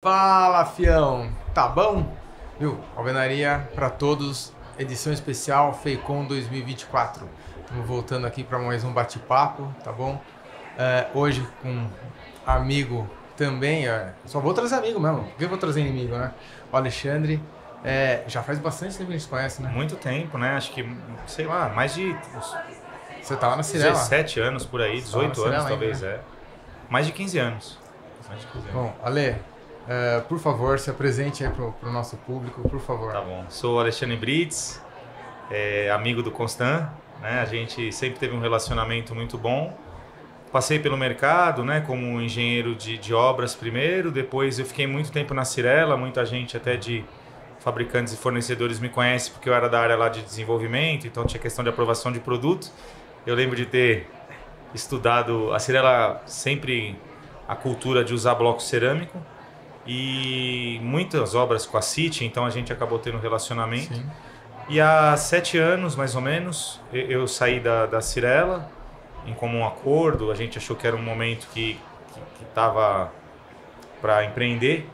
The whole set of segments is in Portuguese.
Fala, fião! Tá bom? Viu? Alvenaria para todos, edição especial FEICOM 2024. Estamos voltando aqui para mais um bate-papo, tá bom? Hoje com um amigo também, só vou trazer amigo mesmo, porque eu vou trazer inimigo, né? O Alexandre, já faz bastante tempo que a gente se conhece, né? Muito tempo, né? Acho que, sei lá, mais de Você tava na Cirela? 17 anos por aí, 18 anos talvez, ainda, né? Mais de 15 anos. Mais de 15 anos. Bom, Ale, por favor, se apresente aí pro nosso público, por favor. Tá bom. Sou o Alexandre Brits, amigo do Constant, né? A gente sempre teve um relacionamento muito bom. Passei pelo mercado, né, como engenheiro de obras primeiro, depois eu fiquei muito tempo na Cirela, muita gente até de fabricantes e fornecedores me conhece porque eu era da área lá de desenvolvimento, então tinha questão de aprovação de produto. Eu lembro de ter estudado, a Cirela sempre a cultura de usar bloco cerâmico e muitas obras com a City, então a gente acabou tendo um relacionamento. Sim. E há 7 anos, mais ou menos, eu saí da Cirela, em comum acordo, a gente achou que era um momento que estava para empreender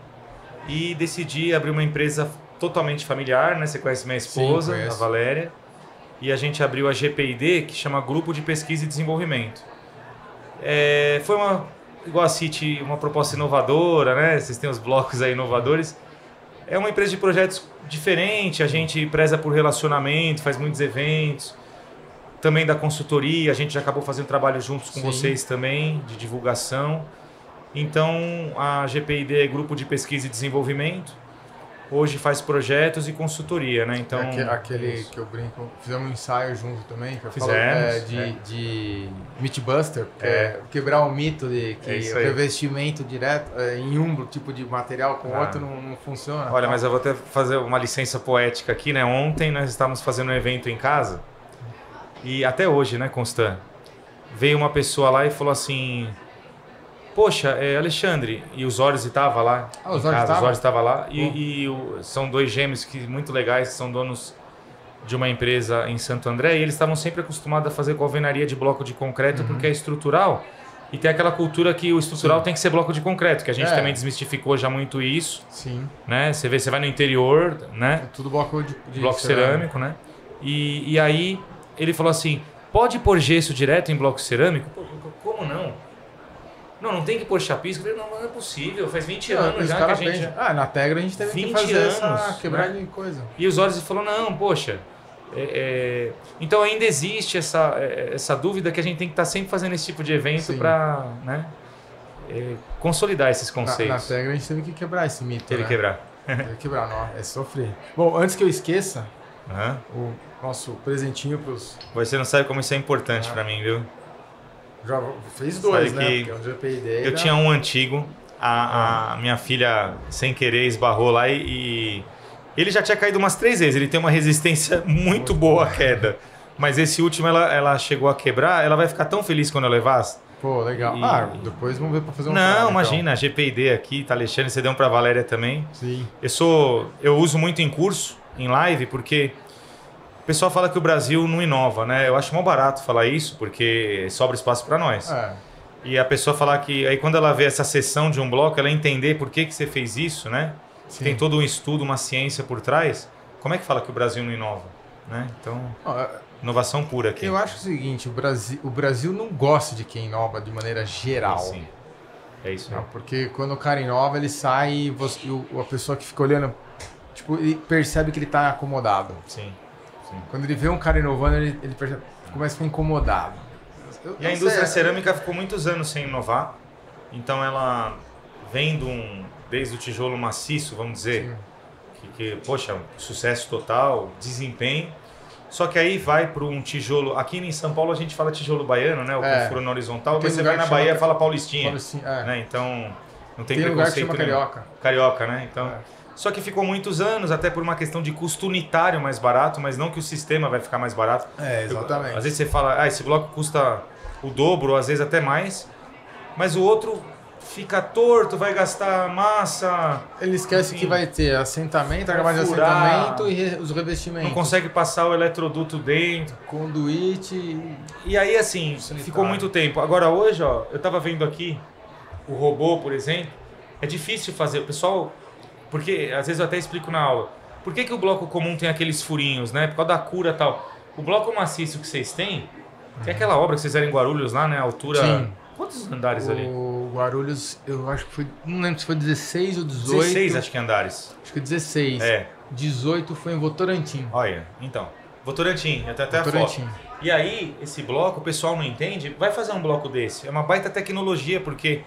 e decidi abrir uma empresa totalmente familiar, né? Você conhece minha esposa, Sim, a Valéria, e a gente abriu a GPID, que chama Grupo de Pesquisa e Desenvolvimento. Foi igual a City, uma proposta inovadora, né? Vocês têm os blocos aí inovadores. É uma empresa de projetos diferente, a gente preza por relacionamento, faz muitos eventos. Também da consultoria, a gente já acabou fazendo trabalho juntos com vocês também, de divulgação. Então, a GPID é Grupo de Pesquisa e Desenvolvimento. Hoje faz projetos e consultoria, né? Então, aquele que eu brinco, fizemos um ensaio junto também, que eu falo Fizemos, de Mythbuster, que é quebrar o mito de que o revestimento direto em um tipo de material com outro não funciona. Olha, mas eu vou até fazer uma licença poética aqui, né? Ontem nós estávamos fazendo um evento em casa. E até hoje, né, Constant? Veio uma pessoa lá e falou assim: poxa, Alexandre, e o Zorzi estava lá. O Zorzi estava lá. São dois gêmeos muito legais, que são donos de uma empresa em Santo André. E eles estavam sempre acostumados a fazer com alvenaria de bloco de concreto, porque é estrutural. E tem aquela cultura que o estrutural tem que ser bloco de concreto, que a gente também desmistificou já muito isso. Sim. Né? Você vai no interior, né? Tudo bloco de bloco cerâmico, né? E aí ele falou assim: pode pôr gesso direto em bloco cerâmico? Como não? Não tem que pôr chapisco. Eu falei: não é possível, faz 20 anos já que a gente... na Tegra a gente teve que fazer essa quebrada de coisa. E os olhos falou: não, poxa... Então ainda existe essa dúvida que a gente tem que estar sempre fazendo esse tipo de evento para, né, consolidar esses conceitos. Na Tegra a gente teve que quebrar esse mito. Teve que quebrar. Teve que quebrar, não, é sofrer. Bom, antes que eu esqueça, o nosso presentinho pros... Você não sabe como isso é importante para mim, viu? Já fez dois, sabe, né? que Porque é um GPID. Eu tinha um antigo, a minha filha sem querer esbarrou lá e ele já tinha caído umas 3 vezes. Ele tem uma resistência muito boa à queda. Mas esse último ela chegou a quebrar. Ela vai ficar tão feliz quando eu levar. Pô, legal. Depois vamos ver para fazer um Não, imagina, a GPID aqui, tá, Alexandre, você deu pra Valéria também. Sim. Eu uso muito em curso, em live, porque o pessoal fala que o Brasil não inova, né? Eu acho mó barato falar isso, porque sobra espaço para nós. E a pessoa falar que... Aí quando ela vê essa sessão de um bloco, ela entender por que você fez isso, né? Sim. Tem todo um estudo, uma ciência por trás. Como é que fala que o Brasil não inova? Né? Então, inovação pura aqui. Eu acho o seguinte, o Brasil não gosta de quem inova de maneira geral. Sim. É isso. Não, porque quando o cara inova, ele sai e a pessoa que fica olhando, tipo, ele percebe que ele está acomodado. Sim. Quando ele vê um cara inovando, ele começa a ficar incomodado. E a indústria cerâmica ficou muitos anos sem inovar. Então ela vendo desde o tijolo maciço, vamos dizer, que poxa, sucesso total, desempenho. Só que aí vai para um tijolo... Aqui em São Paulo a gente fala tijolo baiano, né? O com furo na horizontal. Mas você vai na Bahia e fala paulistinha. Né? Então não tem preconceito lugar que chama carioca. Carioca, né? Então... Só que ficou muitos anos, até por uma questão de custo unitário mais barato, mas não que o sistema vai ficar mais barato. Exatamente. Às vezes você fala, esse bloco custa o dobro, ou às vezes até mais, mas o outro fica torto, vai gastar massa... Ele esquece que vai ter assentamento, argamassa de assentamento e os revestimentos. Não consegue passar o eletroduto dentro. Conduíte... E aí, assim, ficou muito tempo. Agora hoje, eu tava vendo aqui, o robô, por exemplo, é difícil fazer. O pessoal... Porque às vezes eu até explico na aula. Por que o bloco comum tem aqueles furinhos, né? Por causa da cura e tal. O bloco maciço que vocês têm, tem aquela obra que vocês fizeram em Guarulhos lá, né? A altura... Sim. Quantos andares ali? O Guarulhos, eu acho que foi... Não lembro se foi 16 ou 18. 16, acho que andares. Acho que 16. 18 foi em Votorantim. Olha, então. Votorantim, até a foto. E aí, esse bloco, o pessoal não entende, vai fazer um bloco desse. É uma baita tecnologia, porque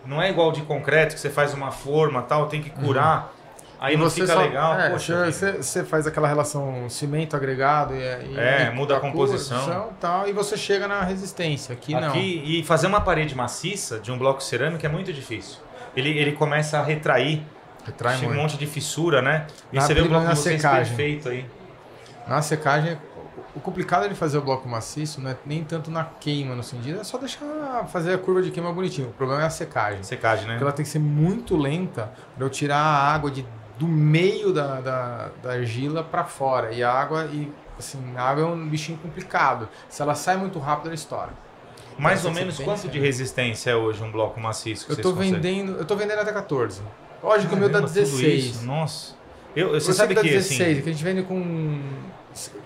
não é igual de concreto, que você faz uma forma tal, tem que curar, aí não fica legal. Poxa, você faz aquela relação cimento agregado e muda a composição. Tal, e você chega na resistência. Aqui não. E fazer uma parede maciça de um bloco cerâmico é muito difícil. Ele começa a retrair. Chega um monte de fissura, né? E você vê o bloco de vocês perfeito aí. Na secagem, o complicado de fazer o bloco maciço não é nem tanto na queima no sentido, é só deixar fazer a curva de queima bonitinho. O problema é a secagem. Secagem, né? Porque ela tem que ser muito lenta para eu tirar a água do meio da argila para fora. E a água é um bichinho complicado. Se ela sai muito rápido, ela estoura. Mais ou menos quanto de resistência é hoje um bloco maciço que eu tô vendendo até 14. Lógico que o meu dá 16. Nossa. Você sabe que 16, que a gente vende com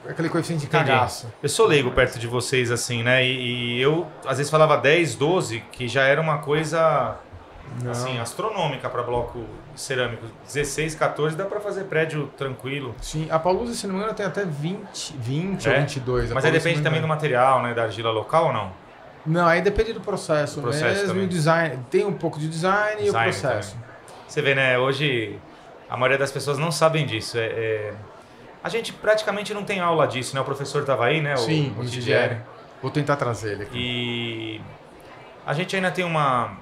aquele coeficiente de cagaço. Eu sou leigo perto de vocês, assim, né? E eu, às vezes, falava 10, 12, que já era uma coisa, assim, astronômica para bloco cerâmico. 16, 14, dá para fazer prédio tranquilo. Sim, a Paulusa, se não me engano, tem até 20 ou 22. Mas aí depende também do material, né? Da argila local ou não? Não, aí depende do processo mesmo também. E o design. Tem um pouco de design e o processo. Também. Você vê, né? Hoje, a maioria das pessoas não sabem disso. A gente praticamente não tem aula disso, né? O professor estava aí, né? Sim, o Tidieri. Vou tentar trazer ele aqui. E a gente ainda tem uma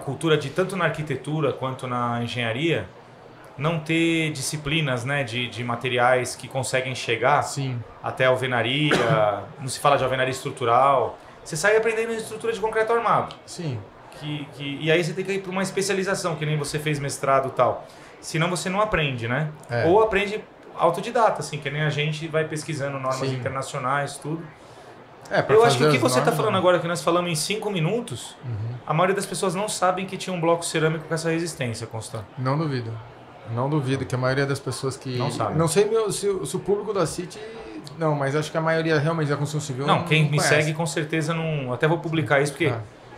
cultura de, tanto na arquitetura quanto na engenharia, não ter disciplinas, né? De materiais que conseguem chegar até a alvenaria. Não se fala de alvenaria estrutural. Você sai aprendendo estrutura de concreto armado. Sim. E aí você tem que ir para uma especialização, que nem você fez mestrado e tal. Senão você não aprende, né? Ou aprende autodidata, assim, que nem a gente vai pesquisando normas internacionais, tudo. Eu acho que o que você está falando agora, que nós falamos em 5 minutos, a maioria das pessoas não sabem que tinha um bloco cerâmico com essa resistência, Constant. Não duvido. Não duvido que a maioria das pessoas que... Não sabe. Não sei se o público da City... Não, mas acho que a maioria realmente da construção civil não quem me conhece. Segue com certeza não... Até vou publicar isso, porque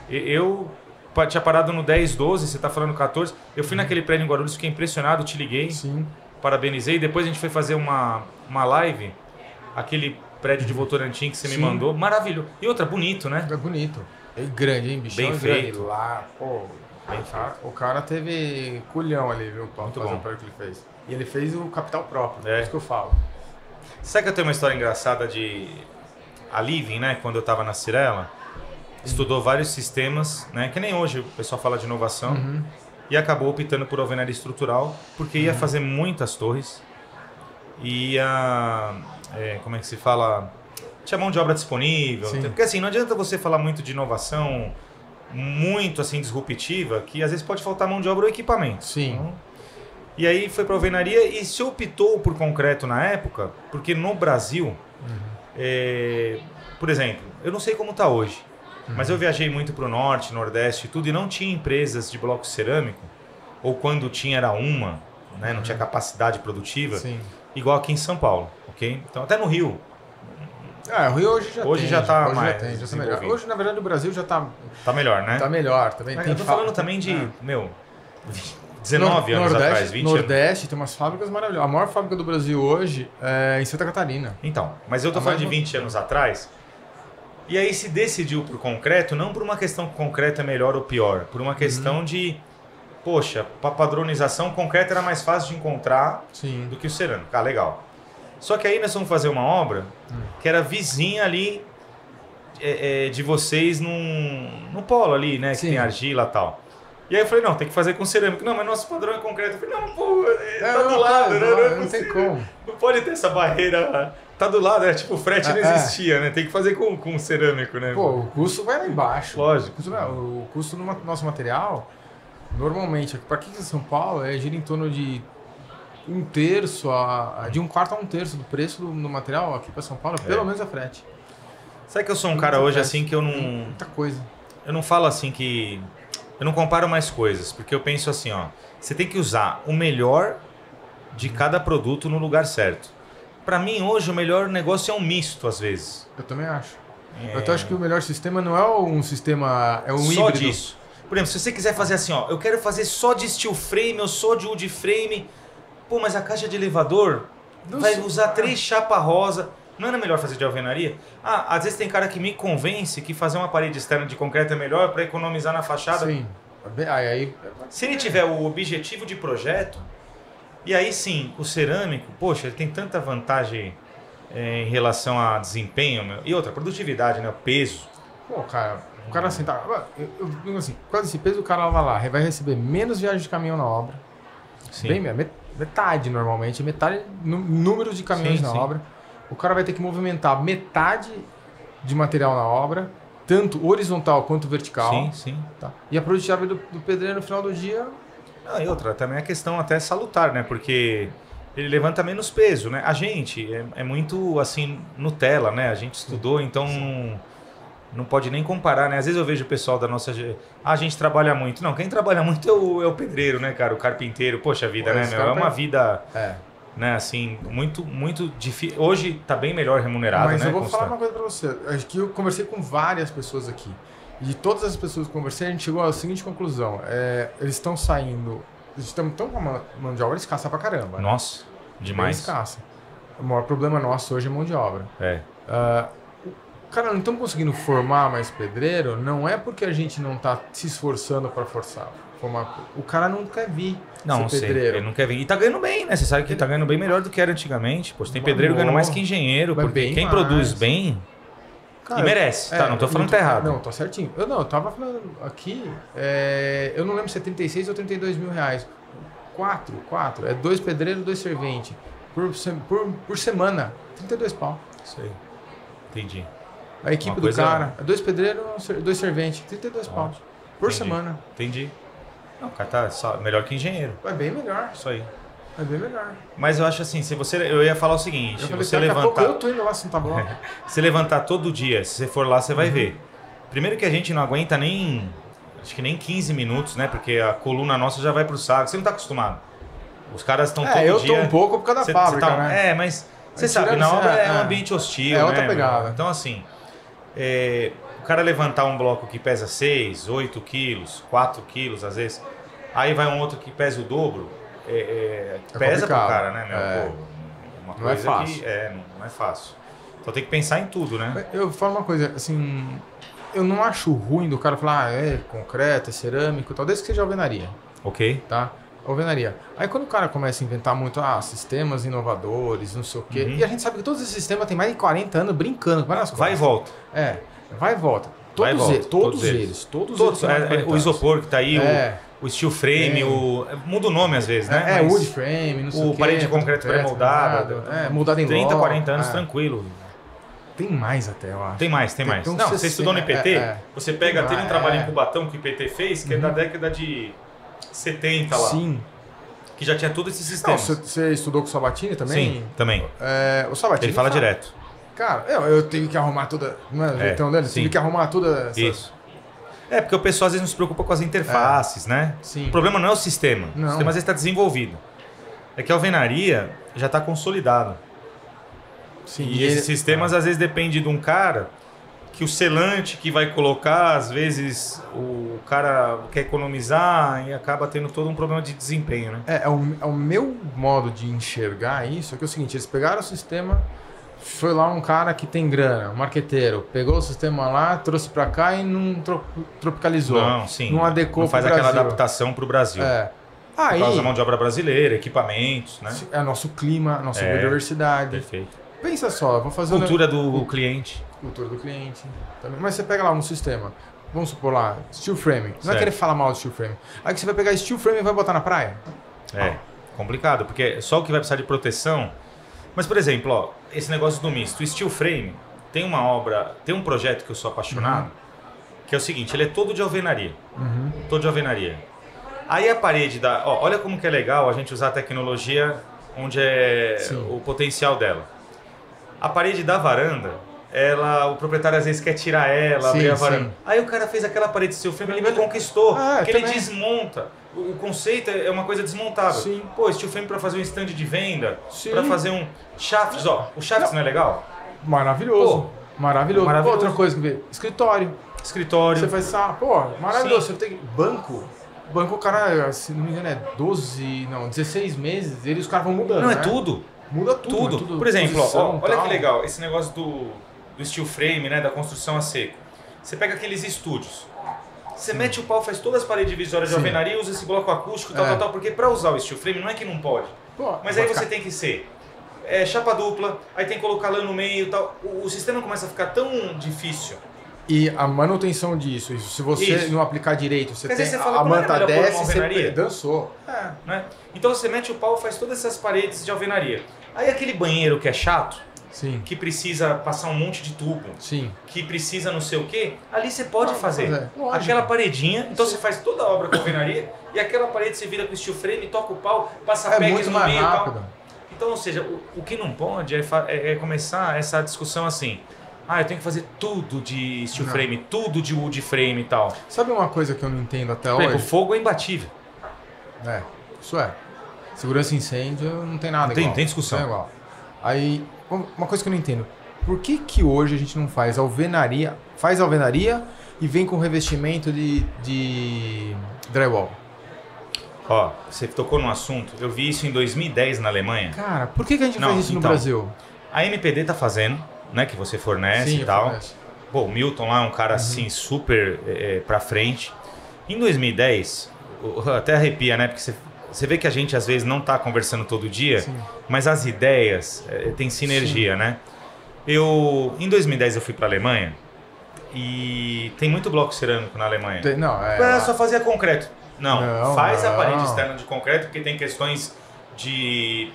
eu tinha parado no 10, 12, você está falando 14. Eu fui naquele prédio em Guarulhos, fiquei impressionado, te liguei. Sim. Parabenizei. Depois a gente foi fazer uma live, aquele prédio de Votorantim que você me mandou. Maravilhoso. E outra, bonito, né? É bonito. É grande, hein, bichão? Bem feito. Lá, pô... O cara teve culhão ali, viu? Pra fazer o prédio que ele fez. E ele fez o capital próprio, é isso que eu falo. Sabe que eu tenho uma história engraçada de... A Living, né? Quando eu estava na Cirela, estudou vários sistemas, né? Que nem hoje o pessoal fala de inovação. E acabou optando por alvenaria estrutural, porque ia fazer muitas torres. Ia... como é que se fala? Tinha mão de obra disponível. Porque assim, não adianta você falar muito de inovação muito assim disruptiva, que às vezes pode faltar mão de obra ou equipamento. Sim. Então, e aí foi para alvenaria e se optou por concreto na época, porque no Brasil, por exemplo, eu não sei como está hoje, mas eu viajei muito para o norte, nordeste e tudo, e não tinha empresas de bloco cerâmico, ou quando tinha era uma, né, não tinha capacidade produtiva, igual aqui em São Paulo, ok? Então até no Rio. O Rio hoje já está mais melhor. Hoje, na verdade, o Brasil já está... Tá melhor, né? Tá melhor. Também eu tô falando também de, 19 anos atrás, 20 Nordeste tem umas fábricas maravilhosas. A maior fábrica do Brasil hoje é em Santa Catarina. Então, mas eu tô falando de 20 anos atrás. E aí se decidiu por concreto, não por uma questão que concreto é melhor ou pior, por uma questão de... Poxa, para padronização, o concreto era mais fácil de encontrar do que o cerâmico. Ah, legal. Só que aí nós vamos fazer uma obra que era vizinha ali de vocês no polo ali, né? Que tem argila e tal. E aí eu falei, não, tem que fazer com cerâmico. Não, mas nosso padrão é concreto. Eu falei, não, pô, tá do lado, né? Não tem como. Não pode ter essa barreira. Tá do lado, tipo, o frete não existia, né? Tem que fazer com cerâmico, né? Pô, o custo vai lá embaixo. Lógico. O custo do nosso material, normalmente, para aqui em São Paulo, gira em torno de de um quarto a um terço do preço do material aqui para São Paulo, pelo menos a frete. Sabe que eu sou um cara hoje assim que eu não... Muita coisa. Eu não falo assim que... eu não comparo mais coisas, porque eu penso assim, ó, você tem que usar o melhor de cada produto no lugar certo. Para mim, hoje, o melhor negócio é um misto, às vezes. Eu também acho. Eu até acho que o melhor sistema não é um sistema, é um só híbrido. disso. Por exemplo, se você quiser fazer assim, ó, eu quero fazer só de steel frame ou só de wood frame, pô, mas a caixa de elevador vai usar 3 chapas rosa. Não era melhor fazer de alvenaria? Ah, às vezes tem cara que me convence que fazer uma parede externa de concreto é melhor para economizar na fachada. Sim. Aí... Se ele tiver o objetivo de projeto, e aí sim, o cerâmico, poxa, ele tem tanta vantagem em relação a desempenho, meu. E outra, produtividade, né? O peso. Pô, cara, o cara sentar... Eu digo assim, quase esse peso o cara vai lá, vai receber menos viagem de caminhão na obra. Sim. Bem, metade normalmente, metade número de caminhões na obra. O cara vai ter que movimentar metade de material na obra, tanto horizontal quanto vertical. Sim, sim. Tá? E a produtividade do pedreiro no final do dia... Ah, e outra, também a questão até salutar, né? Porque ele levanta menos peso, né? A gente é muito, assim, Nutella, né? A gente estudou, então não pode nem comparar, né? Às vezes eu vejo o pessoal da nossa... a gente trabalha muito. Não, quem trabalha muito é o pedreiro, né, cara? O carpinteiro. Poxa vida, né, meu? É uma vida... Né, assim, muito, muito difícil. Hoje tá bem melhor remunerado, mas né? Mas eu vou falar uma coisa pra você. Acho que eu conversei com várias pessoas aqui. E de todas as pessoas que eu conversei, a gente chegou à seguinte conclusão. Eles estão saindo... Eles estão tão com a mão de obra escassa pra caramba. Nossa, demais. Bem escassa. O maior problema nosso hoje é mão de obra. Cara, não estamos conseguindo formar mais pedreiro, não é porque a gente não tá se esforçando para formar. O cara não quer vir ser pedreiro. Ele não quer vir. E tá ganhando bem, né? Você sabe que tá ganhando bem melhor do que era antigamente. Pô, tem pedreiro ganhando mais que engenheiro, porque quem produz bem... Cara, e merece, tá? Não tô falando que tá errado. Não, tá certinho. Eu tava falando aqui, eu não lembro se é 36 ou 32 mil reais. 4. É 2 pedreiros, 2 serventes. Por semana, 32 pau. Isso aí. Entendi. A equipe do cara, 2 pedreiros, 2 serventes, 32 pau. Por semana. Entendi. Não, o cara tá melhor que engenheiro. É bem melhor. Isso aí. É bem melhor. Mas eu acho assim, eu ia falar o seguinte, eu falei, você levantar... eu tô indo lá sentar bloco. Se levantar todo dia, se você for lá, você vai ver. Primeiro que a gente não aguenta acho que nem 15 minutos, né? Porque a coluna nossa já vai pro saco. Você não tá acostumado. Os caras estão todo dia... eu tô um pouco por causa da fábrica, né? Mas você sabe, na obra é um ambiente hostil, é outra pegada. Então assim, o cara levantar um bloco que pesa 6, 8 quilos, 4 quilos às vezes, aí vai um outro que pesa o dobro, pesa pro cara, né, meu? Pô, uma coisa não é fácil. Não é fácil. Então tem que pensar em tudo, né? Eu falo uma coisa, assim, eu não acho ruim do cara falar, concreto, é cerâmico, tal, desde que seja alvenaria. Ok. Tá? Alvenaria. Aí quando o cara começa a inventar muito, sistemas inovadores, não sei o quê, e a gente sabe que todos esses sistemas têm mais de 40 anos brincando com várias coisas. Vai e volta. Vai e volta. Todos eles. O isopor que tá aí, o steel frame, muda o nome às vezes, né? Wood frame, não sei o quê. O parede de concreto pré-moldado. Moldado em 30, 40 anos, tranquilo. Tem mais até, eu acho. Tem mais. Não, você estudou no IPT, você pega, tem um trabalho em Cubatão que o IPT fez, que é da década de 70 lá. Sim. Que já tinha todo esse sistema. Você estudou com o Sabatini também? Sim, também. O Sabatini ele fala direto. Cara, eu tive que arrumar toda... Não é o jeitão dele? Tive que arrumar toda essa... Isso. Porque o pessoal às vezes não se preocupa com as interfaces, né? Sim. O problema não é o sistema. Não. O sistema às vezes está desenvolvido. É que a alvenaria já está consolidada. Sim. E esses sistemas às vezes dependem de um cara que o selante que vai colocar, às vezes o cara quer economizar e acaba tendo todo um problema de desempenho, né? É o meu modo de enxergar isso, é que é o seguinte, eles pegaram o sistema, foi lá um cara que tem grana, um marqueteiro, pegou o sistema lá, trouxe para cá e não tropicalizou. Não adequou não faz aquela adaptação para o Brasil. Por causa da mão de obra brasileira, equipamentos, né? É nosso clima, nossa biodiversidade. Perfeito. Pensa só, vou fazer... Cultura do cliente. Cultura do cliente. Também. Mas você pega lá um sistema, vamos supor lá, steel frame. Não é querer falar mal de steel frame. Aí que você vai pegar steel frame e vai botar na praia? Complicado, porque só o que vai precisar de proteção... Mas, por exemplo, esse negócio do misto, o steel frame, tem um projeto que eu sou apaixonado, que é o seguinte, ele é todo de alvenaria. Todo de alvenaria. Aí a parede olha como que é legal a gente usar a tecnologia onde é o potencial dela. A parede da varanda, o proprietário às vezes quer tirar ela, abrir a varanda. Aí o cara fez aquela parede de steel frame, ele me conquistou, porque ele desmonta. O conceito é uma coisa desmontável. Sim. Pô, steel frame para fazer um stand de venda, para fazer um shafts, ó, o shafts não é legal? Maravilhoso. Pô, maravilhoso. Outra coisa que vê, escritório. Você faz maravilhoso. Você tem banco, o cara, se não me engano, é 16 meses, os caras vão mudando. Não, né? é tudo. Muda tudo. Por exemplo, ó, olha que legal, esse negócio do steel frame, né, da construção a seco. Você pega aqueles estúdios, você mete o pau, faz todas as paredes divisórias de alvenaria, usa esse bloco acústico, tal, porque para usar o steel frame não é que não pode. Mas aí você tem que ser chapa dupla, aí tem que colocar lã no meio e tal. O sistema começa a ficar tão difícil. E a manutenção disso, se você não aplicar direito, você tem fala, a manta desce, você dançou. Né? Então você mete o pau, faz todas essas paredes de alvenaria. Aí aquele banheiro que é chato, que precisa passar um monte de tubo, que precisa não sei o quê, ali você pode fazer. Aquela paredinha, então você faz toda a obra com alvenaria e aquela parede você vira com steel frame, toca o pau, passa pegs no meio e tal. Então, ou seja, o que não pode é começar essa discussão assim. Eu tenho que fazer tudo de steel frame, tudo de wood frame e tal. Sabe uma coisa que eu não entendo até hoje? O fogo é imbatível. Isso é. Segurança e incêndio não tem nada igual. Não tem discussão. Não é igual. Aí, uma coisa que eu não entendo. Por que hoje a gente não faz alvenaria e vem com revestimento de drywall? Ó, você tocou num assunto, eu vi isso em 2010 na Alemanha. Cara, por que a gente faz isso no Brasil? A MPD tá fazendo, né, que você fornece e tal. Pô, o Milton lá é um cara assim super pra frente. Em 2010, até arrepia, né, porque você vê que a gente às vezes não tá conversando todo dia, mas as ideias têm sinergia, né? Em 2010 eu fui pra Alemanha e tem muito bloco cerâmico na Alemanha. Só fazia concreto. Não, faz a parede externa de concreto porque tem questões de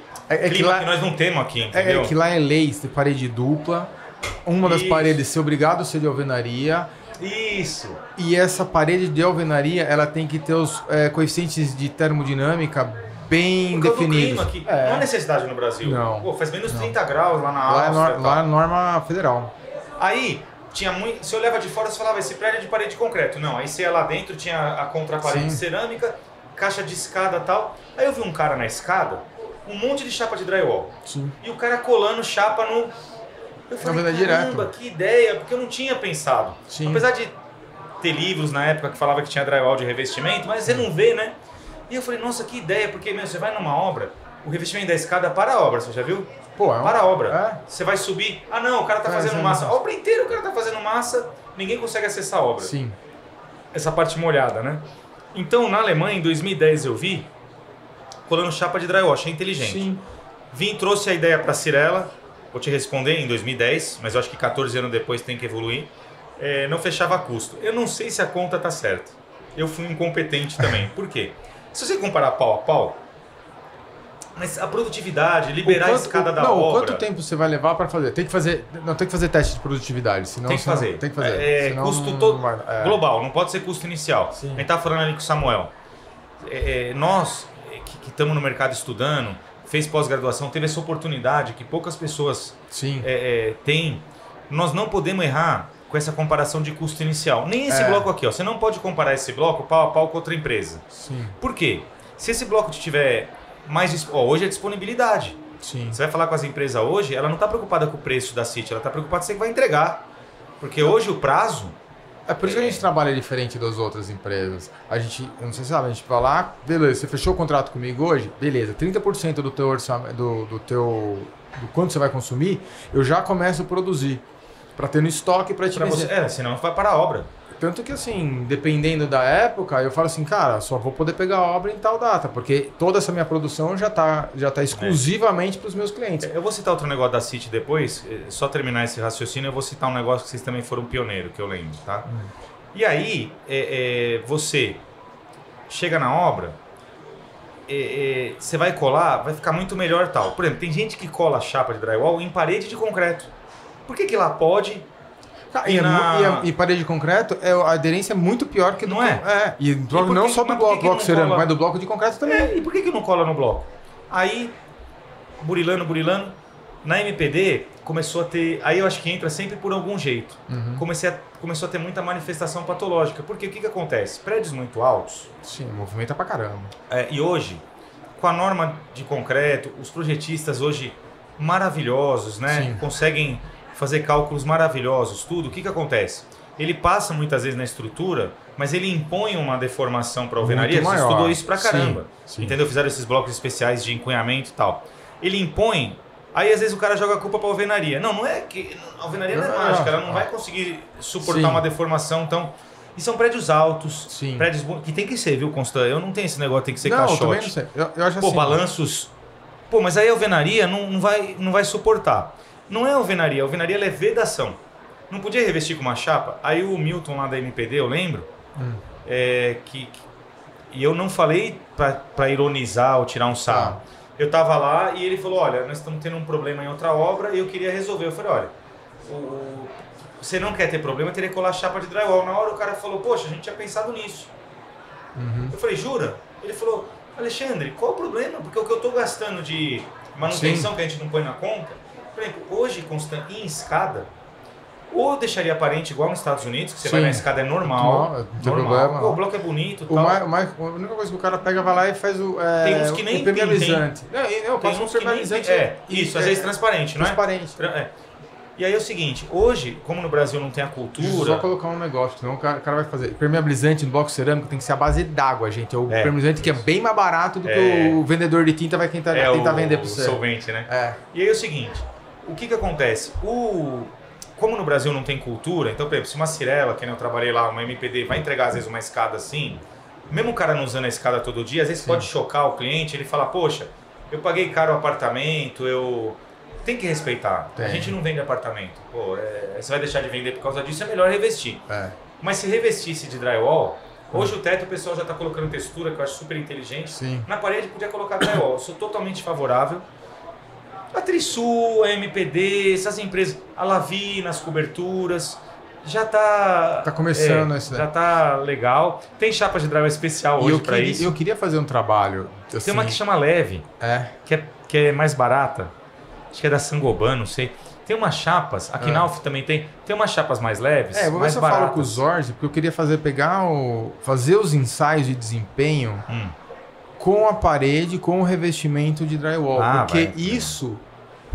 clima que nós não temos aqui, entendeu? É que lá é lei de parede dupla, uma das paredes ser obrigado a ser de alvenaria. Isso. E essa parede de alvenaria, ela tem que ter os coeficientes de termodinâmica bem definidos. Clima aqui. Não há necessidade no Brasil. Não. Pô, faz menos 30 graus lá na Áustria. Lá é norma federal. Aí tinha muito. Se eu leva de fora, você falava, esse prédio é de parede de concreto. Não, aí você ia lá dentro, tinha a contraparede de cerâmica, caixa de escada e tal. Aí eu vi um cara na escada, um monte de chapa de drywall. E o cara colando chapa no. Eu falei, caramba, que ideia, porque eu não tinha pensado. Apesar de ter livros na época que falava que tinha drywall de revestimento, mas você não vê, né? E eu falei, nossa, que ideia, porque você vai numa obra, o revestimento da escada para a obra, você já viu? Para a obra. Você vai subir. Não, o cara tá fazendo massa. A obra inteira o cara tá fazendo massa, ninguém consegue acessar a obra. Essa parte molhada, né? Então, na Alemanha, em 2010, eu vi colando chapa de drywall, achei inteligente. Vim, trouxe a ideia pra Cirela, vou te responder em 2010, mas eu acho que 14 anos depois tem que evoluir. Não fechava custo. Eu não sei se a conta tá certa. Eu fui incompetente também. Por quê? Se você comparar pau a pau, mas a produtividade, liberar a escada da obra... Quanto tempo você vai levar para fazer? Tem que fazer teste de produtividade, senão... Tem que fazer. Senão custo global, não pode ser custo inicial. A gente estava falando ali com o Samuel. Nós, que estamos no mercado estudando, fez pós-graduação, teve essa oportunidade que poucas pessoas têm. Nós não podemos errar com essa comparação de custo inicial. Nem esse bloco aqui, ó. Você não pode comparar esse bloco pau a pau com outra empresa. Por quê? Se esse bloco tiver mais... hoje é disponibilidade. Você vai falar com as empresas hoje, ela não está preocupada com o preço da City, ela está preocupada se você vai entregar. Porque hoje o prazo... É por isso que a gente trabalha diferente das outras empresas. A gente, eu não sei se sabe, a gente vai lá, beleza, você fechou o contrato comigo hoje, beleza, 30% do teu orçamento, do quanto você vai consumir, eu já começo a produzir. Para ter no estoque para te vender. Senão vai para a obra. Tanto que assim, dependendo da época, eu falo assim, cara, só vou poder pegar a obra em tal data, porque toda essa minha produção já tá exclusivamente para os meus clientes. Eu vou citar outro negócio da City depois, só terminar esse raciocínio, eu vou citar um negócio que vocês também foram pioneiro, que eu lembro, tá? E aí, você chega na obra, você vai colar, vai ficar muito melhor tal. Por exemplo, tem gente que cola chapa de drywall em parede de concreto. Por que lá pode? E parede de concreto, a aderência é muito pior que do... Não é? E não só do bloco cerâmico, mas do bloco de concreto também. E por que não cola no bloco? Aí, burilando, Na MPD começou a ter... Aí eu acho que entra sempre por algum jeito. Começou a ter muita manifestação patológica. Porque o que acontece? Prédios muito altos... Sim, movimenta pra caramba. E hoje, com a norma de concreto, os projetistas hoje maravilhosos, né? Sim. Conseguem fazer cálculos maravilhosos, tudo. O que acontece? Ele passa muitas vezes na estrutura, mas ele impõe uma deformação para a alvenaria. Você estudou isso pra caramba. Sim. Entendeu? Fizeram esses blocos especiais de encunhamento e tal. Ele impõe, aí às vezes o cara joga a culpa para a alvenaria. Não é que a alvenaria não é mágica, ela não vai conseguir suportar uma deformação tão... E são prédios altos, prédios que tem que ser, viu, Constant? Eu não tenho esse negócio, tem que ser caixote. Também não sei. Eu acho assim, balanços... Pô, mas aí a alvenaria não vai suportar. Não é alvenaria ela é vedação. Não podia revestir com uma chapa. Aí o Milton lá da MPD, eu lembro, e eu não falei para ironizar ou tirar um sarro. Eu tava lá e ele falou, olha, nós estamos tendo um problema em outra obra e eu queria resolver. Eu falei, olha, você não quer ter problema, teria que colar chapa de drywall. Na hora o cara falou, poxa, a gente tinha pensado nisso. Eu falei, jura? Ele falou, Alexandre, qual o problema? Porque o que eu estou gastando de manutenção que a gente não põe na conta, por exemplo, hoje, Constant, em escada, ou deixaria aparente igual nos Estados Unidos, que você vai na escada é normal. Não tem problema. Pô, o bloco é bonito e tal. A única coisa que o cara pega, vai lá e faz o tem uns que nem impermeabilizante. Não, passa um impermeabilizante. Isso, às vezes transparente, não é? Transparente. E aí é o seguinte, hoje, como no Brasil não tem a cultura... Deixa eu só colocar um negócio, senão o cara vai fazer. Impermeabilizante no bloco cerâmico tem que ser a base d'água, gente. É o impermeabilizante que é bem mais barato do que o vendedor de tinta vai tentar vender para você. É o solvente, né? E aí é o seguinte, o que acontece? Como no Brasil não tem cultura, então, por exemplo, se uma Cirela, que eu trabalhei lá, uma MPD, vai entregar às vezes uma escada assim, mesmo o cara não usando a escada todo dia, às vezes pode chocar o cliente, ele fala, poxa, eu paguei caro o apartamento, tem que respeitar. A gente não vende apartamento. Pô, você vai deixar de vender por causa disso, é melhor revestir. Mas se revestisse de drywall, hoje o teto o pessoal já está colocando textura, que eu acho super inteligente. Na parede podia colocar drywall. Eu sou totalmente favorável. A Trisul, a MPD, essas empresas, a Lavi nas coberturas, já tá... Tá começando esse... Já tá legal. Tem chapa de drywall especial hoje para isso. Eu queria fazer um trabalho... Assim, tem uma que chama Leve, que é mais barata. Acho que é da Sangoban, não sei. Tem umas chapas, aqui na Alf também tem umas chapas mais leves, vou ver se eu falo com o Zorzi, porque eu queria fazer os ensaios de desempenho com a parede, com o revestimento de drywall. Porque isso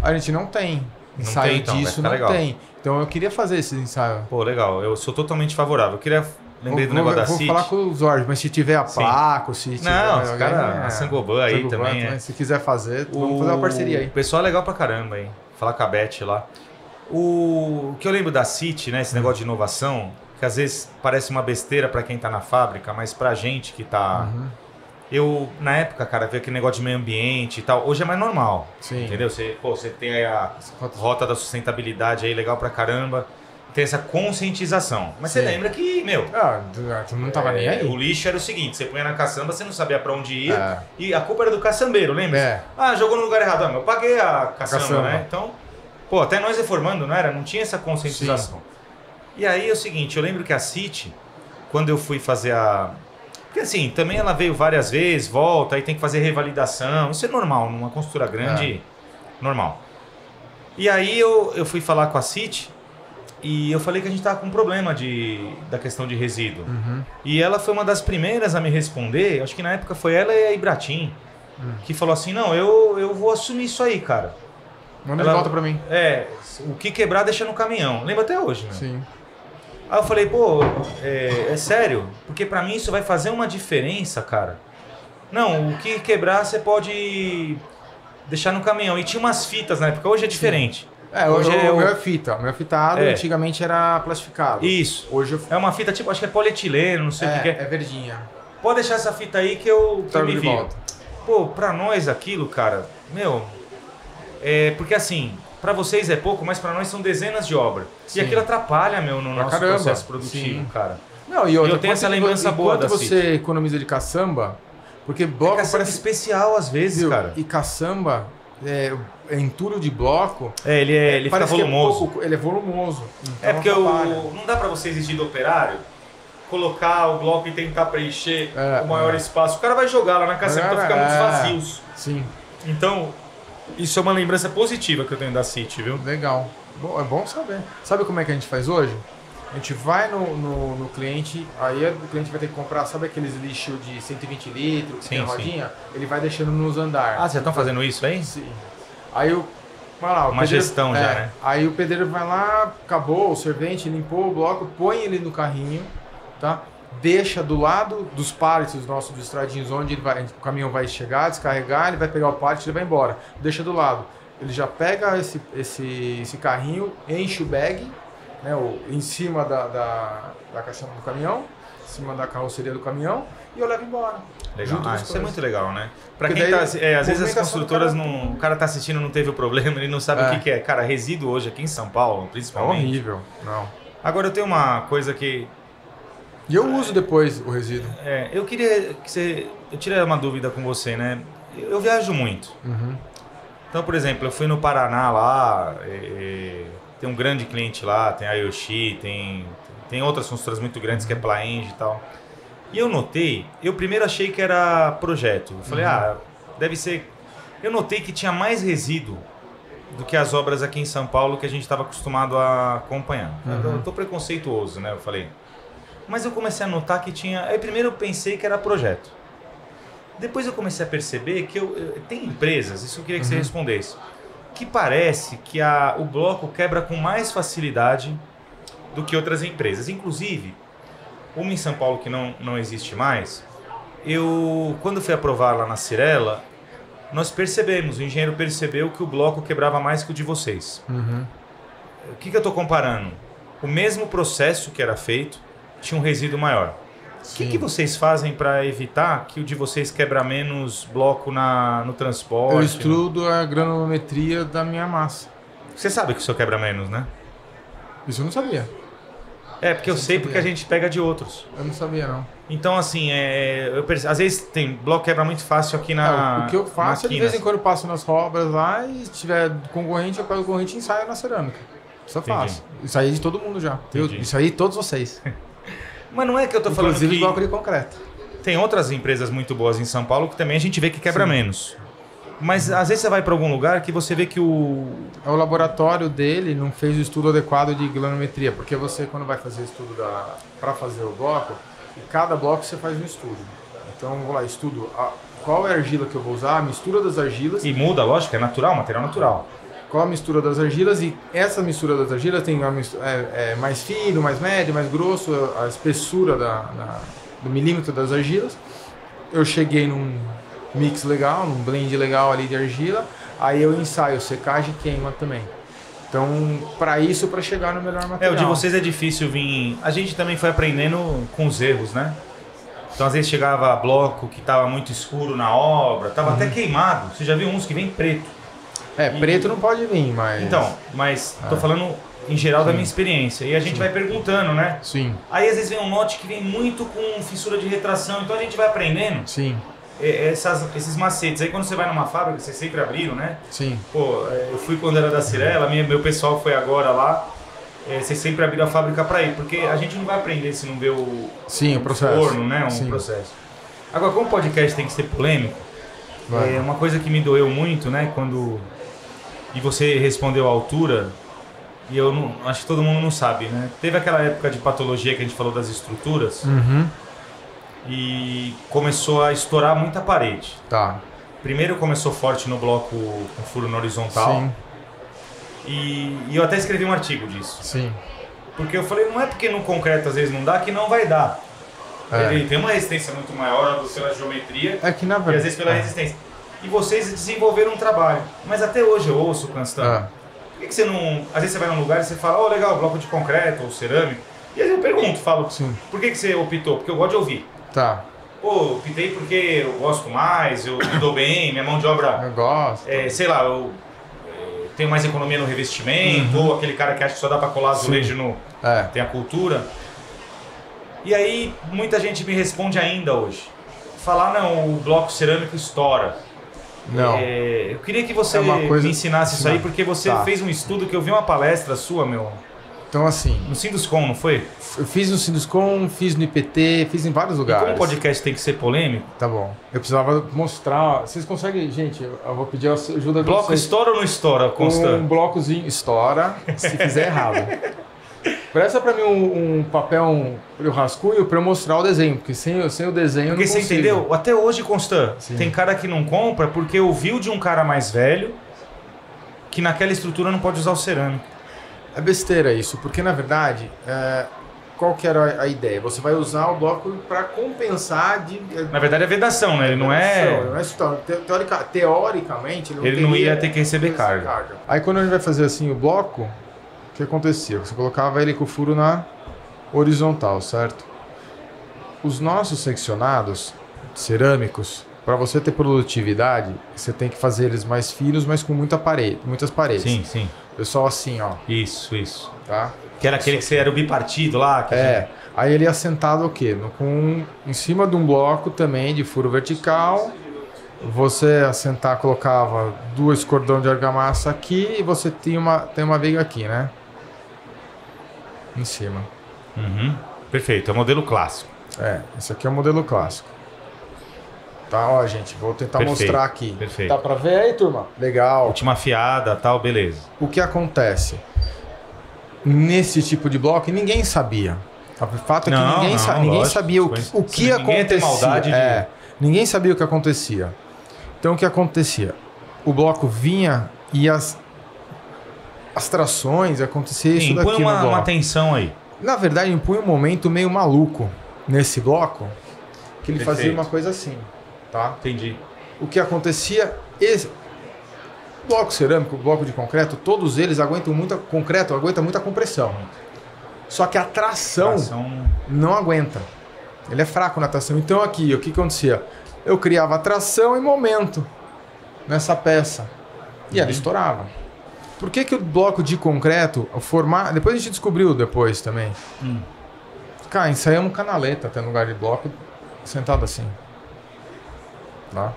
a gente não tem. Ensaio disso não tem. Então eu queria fazer esse ensaio. Pô, legal. Eu sou totalmente favorável. Eu queria... Lembrei do negócio da City. Vou falar com o Zorzi, mas se tiver a placa, se tiver... Não, os caras, a Sangoban aí também. Se quiser fazer, vamos fazer uma parceria aí. O pessoal é legal pra caramba, hein? Falar com a Beth lá. O que eu lembro da City, né? Esse negócio de inovação, que às vezes parece uma besteira pra quem tá na fábrica, mas pra gente que tá... Eu, na época, cara, vi aquele negócio de meio ambiente e tal. Hoje é mais normal, entendeu? Você tem aí a rota da sustentabilidade aí, legal pra caramba. Tem essa conscientização. Mas você lembra que, tu não tava nem aí. O lixo era o seguinte, você punha na caçamba, você não sabia pra onde ir. E a culpa era do caçambeiro, lembra? Jogou no lugar errado. Eu paguei a caçamba, né? Então, até nós reformando, não era? Não tinha essa conscientização. E aí é o seguinte, eu lembro que a City, quando eu fui fazer Porque assim, também ela veio várias vezes, volta, aí tem que fazer revalidação. Isso é normal, numa construtora grande, normal. E aí eu fui falar com a City e eu falei que a gente tava com um problema da questão de resíduo. E ela foi uma das primeiras a me responder, acho que na época foi ela e a Ibratim, que falou assim, não, eu vou assumir isso aí, cara. Manda de volta pra mim. O que quebrar deixa no caminhão. Lembra até hoje, né? Sim. Aí eu falei, pô, é sério? Porque pra mim isso vai fazer uma diferença, cara. Não, o que quebrar você pode deixar no caminhão. E tinha umas fitas na época, hoje é diferente. Hoje o meu é fita. O meu é fitado, antigamente era plastificado. Isso. Hoje é uma fita tipo, acho que é polietileno, não sei o que é. É verdinha. Pode deixar essa fita aí que eu me de viro. volta. Pô, pra nós aquilo, cara, porque assim, pra vocês é pouco, mas pra nós são dezenas de obras. E aquilo atrapalha, no nosso processo produtivo, cara. Não, e eu tenho essa lembrança boa da City. Você economiza de caçamba, porque bloco parece especial às vezes, cara. E caçamba... entulho de bloco, ele fica volumoso. Ele é volumoso. Então porque não dá pra você exigir do operário colocar o bloco e tentar preencher o maior espaço. O cara vai jogar lá na caçamba, então fica muitos vazios. Sim. Então, Isso é uma lembrança positiva que eu tenho da City, viu? Legal. É bom saber. Sabe como é que a gente faz hoje? A gente vai no cliente, aí o cliente vai ter que comprar, sabe aqueles lixos de 120 litros, que tem a rodinha? Ele vai deixando nos andares. Ah, vocês já estão fazendo isso aí? Sim. Aí vai lá, uma gestão já, né? Aí o pedreiro vai lá, acabou o servente, limpou o bloco, põe ele no carrinho, tá? Deixa do lado dos pallets nossos dos estradinhos, onde o caminhão vai chegar, descarregar, ele vai pegar o pallet e ele vai embora. Deixa do lado. Ele já pega esse carrinho, enche o bag, né, em cima da caixa do caminhão, em cima da carroceria do caminhão, e eu levo embora. Legal. Isso é muito legal, né? Pra quem tá, às vezes as construtoras o cara tá assistindo, não teve o problema, ele não sabe o que é. Cara, resíduo hoje aqui em São Paulo, principalmente. É horrível, não. Agora eu tenho uma coisa que... E eu uso depois o resíduo. Eu queria que você... Eu tirei uma dúvida com você, né? Eu viajo muito. Uhum. Então, por exemplo, eu fui no Paraná lá, tem um grande cliente lá, tem a Yoshi, tem outras construtoras muito grandes que é Plaenge e tal. E eu notei, eu primeiro achei que era projeto. Eu falei, deve ser... Eu notei que tinha mais resíduo do que as obras aqui em São Paulo que a gente estava acostumado a acompanhar. Eu tô preconceituoso, né? Eu falei. Mas eu comecei a notar que tinha... Aí primeiro eu pensei que era projeto. Depois eu comecei a perceber que tem empresas, isso eu queria que você respondesse, que parece que o bloco quebra com mais facilidade do que outras empresas. Inclusive, uma em São Paulo que não existe mais, quando fui aprovar lá na Cyrela, nós percebemos, o engenheiro percebeu que o bloco quebrava mais que o de vocês. O que eu estou comparando? O mesmo processo que era feito tinha um resíduo maior. O que vocês fazem para evitar que o de vocês quebra menos bloco no transporte? Eu estudo a granulometria da minha massa. Você sabe que o seu quebra menos, né? Isso eu não sabia. Porque eu sei porque a gente pega de outros. Eu não sabia, não. Então, assim, às vezes tem bloco quebra muito fácil aqui na... O que eu faço é de vez em quando eu passo nas obras lá e se tiver concorrente, eu pego o concorrente e ensaio na cerâmica. Isso eu faço. Isso aí é de todo mundo já. Isso aí todos vocês. Mas não é que eu tô falando inclusive que... bloco de concreto. Tem outras empresas muito boas em São Paulo que também a gente vê que quebra menos. Mas às vezes você vai para algum lugar que você vê que o laboratório dele não fez o estudo adequado de granulometria, porque você quando vai fazer estudo para fazer o bloco, cada bloco você faz um estudo. Então vou lá, estudo qual é a argila que eu vou usar, a mistura das argilas. E muda, lógico, é natural, material natural. Qual a mistura das argilas, e essa mistura das argilas tem mais fino, mais médio, mais grosso, a espessura do milímetro das argilas. Eu cheguei num mix legal, num blend legal ali de argila, aí eu ensaio secagem e queima também. Então, para chegar no melhor material. O de vocês é difícil vir... A gente também foi aprendendo com os erros, né? Então, às vezes chegava bloco que estava muito escuro na obra, estava até queimado. Você já viu uns que vem preto. Preto não pode vir, mas... Então, mas tô falando em geral da minha experiência. E a gente vai perguntando, né? Sim. Aí às vezes vem um lote que vem muito com fissura de retração, então a gente vai aprendendo. Sim. Esses macetes. Aí quando você vai numa fábrica, vocês sempre abriram, né? Sim. Pô, eu fui quando era da Cyrela, meu pessoal foi agora lá. Vocês sempre abriram a fábrica para ir, porque a gente não vai aprender se não vê o processo. Forno, né? Processo. Agora, como o podcast tem que ser polêmico, uma coisa que me doeu muito, né? E você respondeu à altura, e eu não, acho que todo mundo não sabe, né? Teve aquela época de patologia que a gente falou das estruturas, e começou a estourar muita parede. Tá. Primeiro começou forte no bloco com furo no horizontal. Sim. E eu até escrevi um artigo disso. Sim. Porque eu falei, não é porque no concreto às vezes não dá que não vai dar. Ele tem uma resistência muito maior pela geometria que na verdade, e às vezes pela resistência. E vocês desenvolveram um trabalho. Mas até hoje eu ouço, Constant. Por que você não... Às vezes você vai num lugar e você fala, legal, bloco de concreto ou cerâmico. E aí eu pergunto, falo, por que você optou? Porque eu gosto de ouvir. Tá. Pô, optei porque eu gosto mais, eu me dou bem, minha mão de obra... Eu gosto. Sei lá, eu tenho mais economia no revestimento, ou aquele cara que acha que só dá pra colar azulejo no... Tem a cultura. E aí, muita gente me responde ainda hoje. Falar, não, o bloco cerâmico estoura. Não. Eu queria que você me ensinasse isso aí, porque você fez um estudo que eu vi uma palestra sua, Então, assim... No Sinduscom, não foi? Eu fiz no Sinduscom, fiz no IPT, fiz em vários lugares. E como o podcast tem que ser polêmico... Tá bom. Eu precisava mostrar... Vocês conseguem... Gente, eu vou pedir a ajuda de bloco vocês. Estoura ou não estoura, Constant? Um blocozinho estoura, se fizer errado. Presta pra mim um papel, um rascunho pra eu mostrar o desenho, porque sem o desenho porque eu não consigo. você entendeu? Até hoje, Constant, Sim. tem cara que não compra porque ouviu de um cara mais velho que naquela estrutura não pode usar o cerâmico. É besteira isso, porque na verdade, qual que era a ideia? Você vai usar o bloco para compensar de... Na verdade é vedação, né? Ele não é... Teoricamente, ele não ia ter que receber carga. Aí quando a gente vai fazer assim o bloco, o que acontecia? Você colocava ele com o furo na horizontal, certo? Os nossos seccionados cerâmicos, para você ter produtividade, você tem que fazer eles mais finos, mas com muitas paredes. Sim, sim. Pessoal assim, ó. Isso. Tá? Que era aquele que você era o bipartido lá. Que Aí ele ia assentado o quê? Em cima de um bloco também de furo vertical. Você assentar, colocava 2 cordões de argamassa aqui e você tem uma viga aqui, né? Em cima. Uhum. Perfeito, é o modelo clássico. Esse aqui é o modelo clássico. Tá, ó, gente, vou tentar mostrar aqui. Perfeito. Dá pra ver aí, turma? Legal. Última afiada, tal, beleza. O que acontece? Nesse tipo de bloco, ninguém sabia. O fato é que ninguém sabia o que acontecia. Maldade ninguém sabia o que acontecia. Então, o que acontecia? O bloco vinha e as trações, acontecia isso daqui impõe uma tensão aí. Na verdade, impõe um momento meio maluco nesse bloco, que ele fazia uma coisa assim. Tá? Entendi. O que acontecia, bloco cerâmico, bloco de concreto, todos eles aguentam muita compressão. Só que a tração não aguenta. Ele é fraco na tração. Então aqui, o que acontecia? Eu criava tração e momento nessa peça. E ela estourava. Por que o bloco de concreto, depois a gente descobriu também. Cara, ensaiamos canaleta até no lugar de bloco, sentado assim. Tá?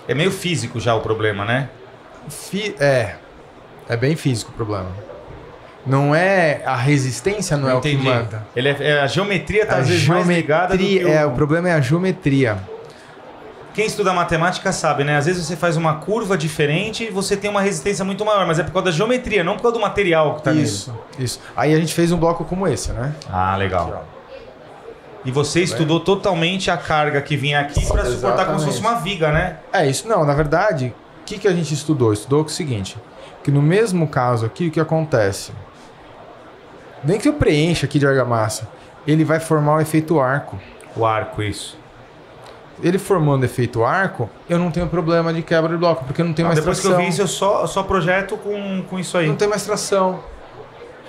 É meio físico já o problema, né? É bem físico o problema. Não é a resistência, não é o que manda. A geometria está às vezes mais ligada do que o problema é a geometria. Quem estuda matemática sabe, né? Às vezes você faz uma curva diferente e você tem uma resistência muito maior, mas é por causa da geometria, não por causa do material que está nele. Isso. Aí a gente fez um bloco como esse, né? Ah, legal. Aqui, e você estudou totalmente a carga que vinha aqui para suportar como se fosse uma viga, né? Isso. Não, na verdade, o que a gente estudou? Estudou o seguinte, que no mesmo caso aqui, o que acontece? Nem que eu preencha aqui de argamassa, ele vai formar o efeito arco. O arco, isso. Ele formando efeito arco, eu não tenho problema de quebra de bloco, porque eu não tenho mais tração. Depois que eu vi isso, eu só projeto com isso aí. Não tem mais tração.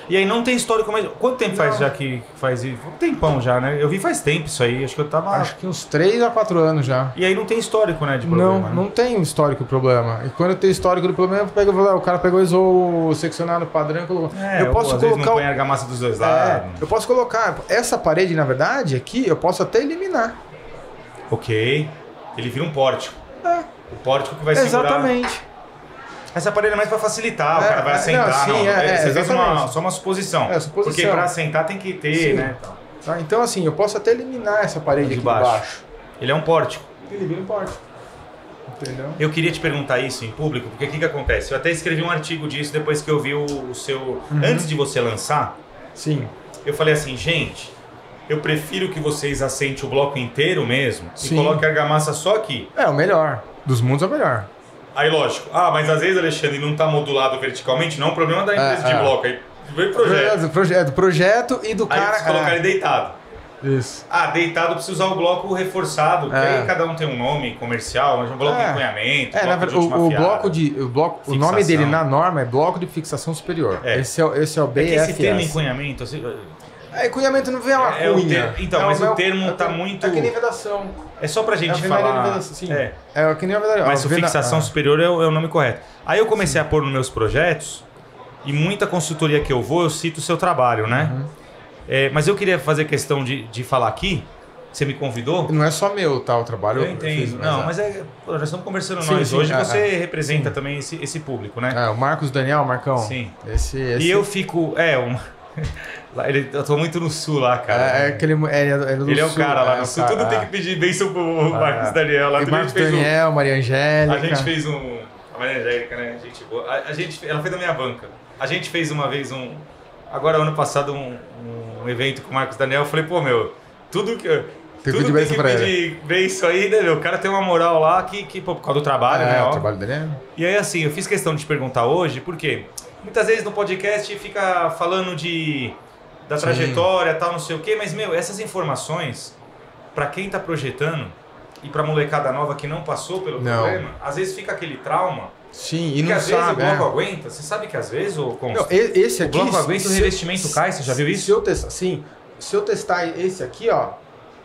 E aí não tem histórico mais... Quanto tempo faz já que faz isso? Um tempão já, né? Eu vi faz tempo isso aí, acho que eu tava... Acho que uns 3 a 4 anos já. E aí não tem histórico, né, de problema? Não tem histórico problema. E quando eu tenho histórico do problema, o cara pegou e usou o seccionado padrão e colocou. Eu posso colocar... Vezes não põe argamassa dos dois lados. Eu posso colocar... Essa parede, na verdade, aqui, eu posso até eliminar. Ok. Ele vira um pórtico. O pórtico que vai segurar... Exatamente. Essa parede é mais para facilitar, o cara vai assentar. Você fez só uma suposição. Suposição. Porque para assentar tem que ter, né? Então, assim, eu posso até eliminar essa parede aqui de baixo. Ele é um pórtico. Ele vira um pórtico. Entendeu? Eu queria te perguntar isso em público, porque o que acontece? Eu até escrevi um artigo disso depois que eu vi o seu... Antes de você lançar, eu falei assim, gente, eu prefiro que vocês assentem o bloco inteiro mesmo e coloquem a argamassa só aqui. É o melhor. Dos mundos é o melhor. Aí, lógico. Mas às vezes, Alexandre, não está modulado verticalmente, não é um problema da empresa de bloco. Aí veio do projeto e do cara... Aí você colocar ele deitado. Isso. Deitado precisa usar o bloco reforçado, que aí cada um tem um nome comercial, mas um bloco de empunhamento, na verdade, o nome dele na norma é bloco de fixação superior. Esse é o BFS. Esse termo empunhamento... Assim, cunhamento não vem uma cunha. Então, mas o termo tá muito... É que nem vedação. É só pra gente falar... É que nem a vedação. Mas fixação superior é o nome correto. Aí eu comecei a pôr nos meus projetos, e muita consultoria que eu cito o seu trabalho, né? Mas eu queria fazer questão de falar aqui, Você me convidou? Não é só meu, tá? O trabalho Eu entendo. Mas pô, nós estamos conversando sim, nós sim, hoje. Você representa também esse público, né? O Marcos Daniel, Marcão. Sim. Esse... E eu fico... eu tô muito no sul lá, cara. Ele é o cara lá no sul. Tudo tem que pedir bênção pro Marcos Daniel lá. E Marcos Daniel, Maria Angélica. A gente fez a Maria Angélica, né? Gente boa. Ela foi da minha banca. A gente fez uma vez agora, ano passado, um evento com o Marcos Daniel. Eu falei, pô, meu, tudo que... Tudo tem que pedir bênção aí, né, meu? O cara tem uma moral lá que pô, por causa do trabalho, né? O trabalho dele é... E aí, assim, eu fiz questão de te perguntar hoje, porque muitas vezes no podcast fica falando da trajetória, tal, não sei o quê, mas, meu, essas informações, pra quem tá projetando e pra molecada nova que não passou pelo problema, às vezes fica aquele trauma. Sim, e não sabe. Porque às vezes o bloco aguenta. Você sabe que às vezes o esse aqui, o bloco aguenta, o revestimento cai, você já viu isso? Se eu testar esse aqui, ó,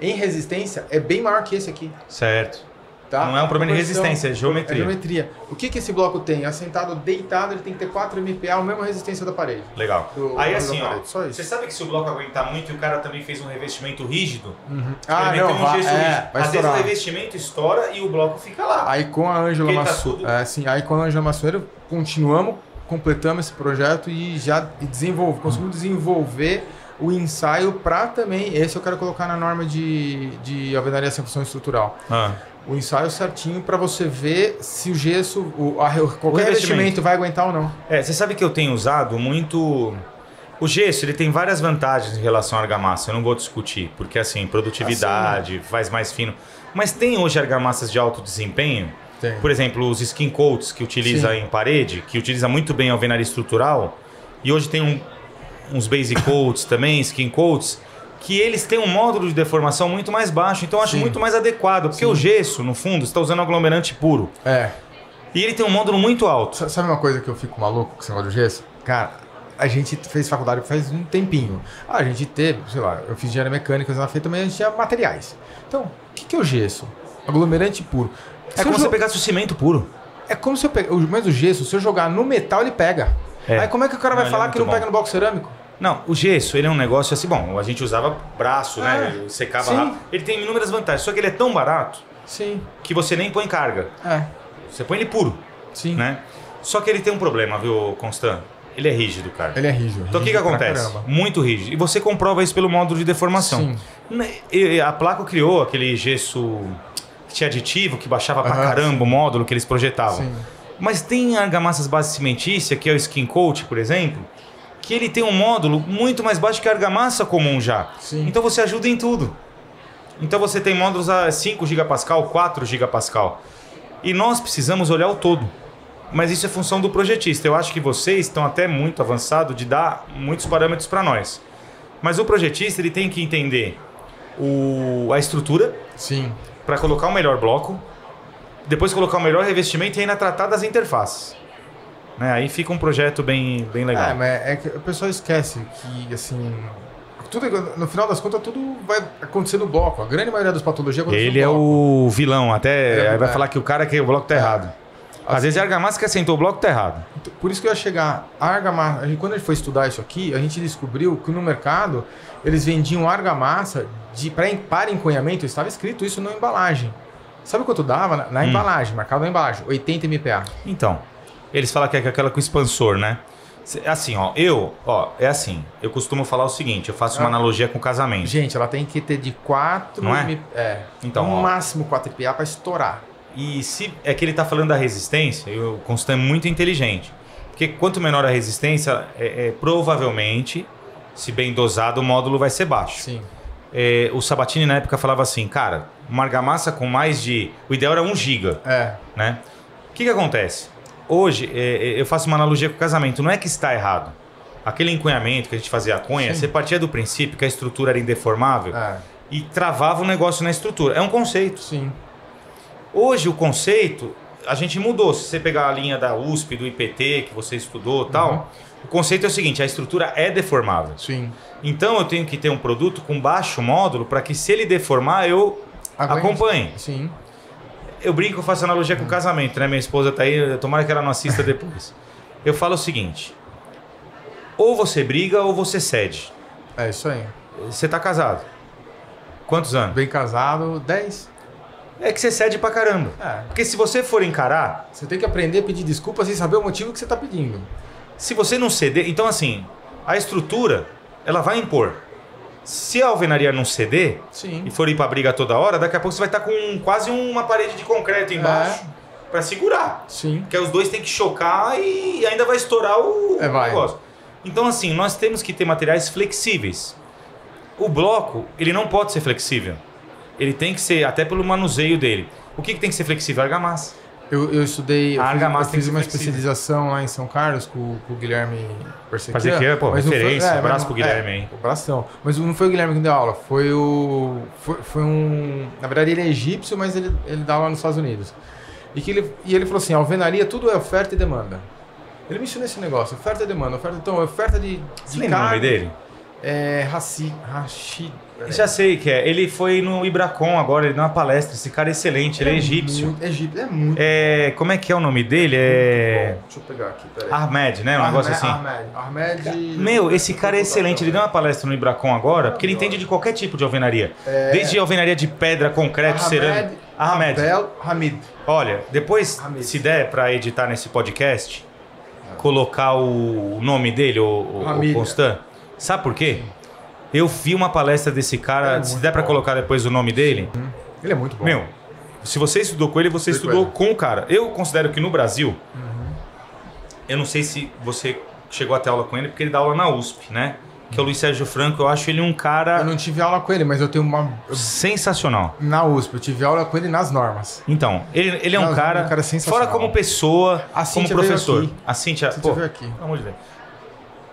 em resistência, é bem maior que esse aqui. Certo. Tá? Não é um problema de resistência, é geometria. É geometria. O que esse bloco tem? Assentado deitado, ele tem que ter 4 MPa, a mesma resistência da parede. Legal. Aí assim, ó, você sabe que se o bloco aguentar muito e o cara também fez um revestimento rígido, vai às vezes o revestimento estoura e o bloco fica lá. Aí com a Ângela Massueiro, completamos esse projeto e conseguimos desenvolver o ensaio para também, esse eu quero colocar na norma de alvenaria sem função estrutural. O ensaio certinho para você ver se o gesso, qualquer revestimento vai aguentar ou não. Você sabe que eu tenho usado muito... O gesso, ele tem várias vantagens em relação à argamassa, eu não vou discutir, porque assim, produtividade, faz mais fino. Mas tem hoje argamassas de alto desempenho? Tem. Por exemplo, os skin coats que utiliza em parede, que utiliza muito bem a alvenaria estrutural, e hoje tem uns base coats também, skin coats, que eles têm um módulo de deformação muito mais baixo, então eu acho muito mais adequado, porque o gesso, no fundo, você está usando aglomerante puro. E ele tem um módulo muito alto. Sabe uma coisa que eu fico maluco com esse negócio do gesso? Cara, a gente fez faculdade faz um tempinho. A gente teve, sei lá, eu fiz engenharia mecânica na feita, também a gente tinha materiais. Então, o que é o gesso? Aglomerante puro. É como se você pegasse o cimento puro. É como se eu pegasse, mas o gesso, se eu jogar no metal, ele pega. Aí como é que o cara vai falar que não pega no bloco cerâmico? Não, o gesso, ele é um negócio assim, bom, a gente usava braço, né? Ele secava rápido. Ele tem inúmeras vantagens, só que ele é tão barato que você nem põe carga. Você põe ele puro. Né? Só que ele tem um problema, viu, Constant? Ele é rígido, cara. Ele é rígido. Então o que acontece? Muito rígido. E você comprova isso pelo módulo de deformação. A Placo criou aquele gesso que tinha aditivo, que baixava pra caramba o módulo que eles projetavam. Mas tem argamassas base cimentícia, que é o Skin Coat, por exemplo, que ele tem um módulo muito mais baixo que a argamassa comum já. Então você ajuda em tudo. Então você tem módulos a 5 gigapascal, 4 gigapascal. E nós precisamos olhar o todo. Mas isso é função do projetista. Eu acho que vocês estão até muito avançados de dar muitos parâmetros para nós. Mas o projetista ele tem que entender a estrutura para colocar o melhor bloco, depois colocar o melhor revestimento e ainda tratar das interfaces. Né? Aí fica um projeto bem legal. Mas é que o pessoal esquece que, assim, tudo, no final das contas, tudo vai acontecer no bloco. A grande maioria das patologias acontece Ele no bloco. É o vilão, até vai falar que o cara que o bloco tá errado. Às vezes a argamassa que assentou o bloco tá errado. Por isso que eu ia chegar. A argamassa, quando a gente foi estudar isso aqui, a gente descobriu que no mercado eles vendiam argamassa para encunhamento, estava escrito isso na embalagem. Sabe quanto dava na embalagem, marcado na embalagem? 80 MPa. Então, eles falam que é aquela com expansor, né? Assim, é assim. Eu costumo falar o seguinte, eu faço uma analogia com casamento. Gente, ela tem que ter de 4 MPa. Então, no máximo 4 MPa para estourar. E se é que ele está falando da resistência, o Constant é muito inteligente. Porque quanto menor a resistência, provavelmente, se bem dosado, o módulo vai ser baixo. O Sabatini na época falava assim, cara, uma argamassa com mais de... O ideal era 1 giga. Né? O que acontece? Hoje, eu faço uma analogia com o casamento. Não é que está errado. Aquele encunhamento que a gente fazia a cunha, você partia do princípio que a estrutura era indeformável e travava o negócio na estrutura. É um conceito. Hoje o conceito, a gente mudou. Se você pegar a linha da USP, do IPT, que você estudou e tal, o conceito é o seguinte, a estrutura é deformável. Então eu tenho que ter um produto com baixo módulo para que se ele deformar, eu acompanhe. Eu brinco, eu faço analogia com o casamento, né? Minha esposa tá aí, tomara que ela não assista depois. Eu falo o seguinte, ou você briga ou você cede. É isso aí. Você tá casado. Quantos anos? Bem casado, 10. É que você cede pra caramba. Porque se você for encarar... Você tem que aprender a pedir desculpa sem saber o motivo que você tá pedindo. Se você não ceder... Então, assim, a estrutura, ela vai impor. Se a alvenaria não ceder Sim. e for ir pra briga toda hora, daqui a pouco você vai estar com quase uma parede de concreto embaixo pra segurar. Sim. Porque os dois tem que chocar e ainda vai estourar o negócio. Então, assim, nós temos que ter materiais flexíveis. O bloco, ele não pode ser flexível. Ele tem que ser, até pelo manuseio dele. O que tem que ser flexível? Argamassa. Eu estudei, eu fiz uma flexível. especialização lá em São Carlos com o Guilherme Perseguia, pô, referência, abraço pro Guilherme aí. Abração. Mas não foi o Guilherme que deu aula, foi um... Na verdade ele é egípcio, mas ele dá aula nos Estados Unidos. E ele falou assim, alvenaria tudo é oferta e demanda. Ele me ensinou esse negócio, oferta e demanda. Oferta de Você lembra o nome dele? É Rashid. Já sei que é. Ele foi no Ibracon agora, ele deu uma palestra. Esse cara é excelente, ele é egípcio. É muito. Como é que é o nome dele? Deixa eu pegar aqui, peraí. Ahmed, né? Um negócio assim. Ahmed. Meu, esse cara é excelente. Ele deu uma palestra no Ibracon agora, porque ele entende de qualquer tipo de alvenaria. Desde alvenaria de pedra, concreto, cerâmica. Ahmed. Hamid. Olha, depois, se der pra editar nesse podcast, colocar o nome dele, o Constant. Sabe por quê? Eu vi uma palestra desse cara, se der pra colocar depois o nome dele. Ele é muito bom. Meu, se você estudou com ele, você estudou com o cara. Eu considero que no Brasil, eu não sei se você chegou a ter aula com ele, porque ele dá aula na USP, né? Que é o Luiz Sérgio Franco, eu acho ele um cara... Eu não tive aula com ele, mas eu tenho uma... Sensacional. Na USP, eu tive aula com ele nas normas. Então, ele é um cara sensacional. Fora como pessoa, como professor. A Cíntia veio aqui. Pelo amor de Deus.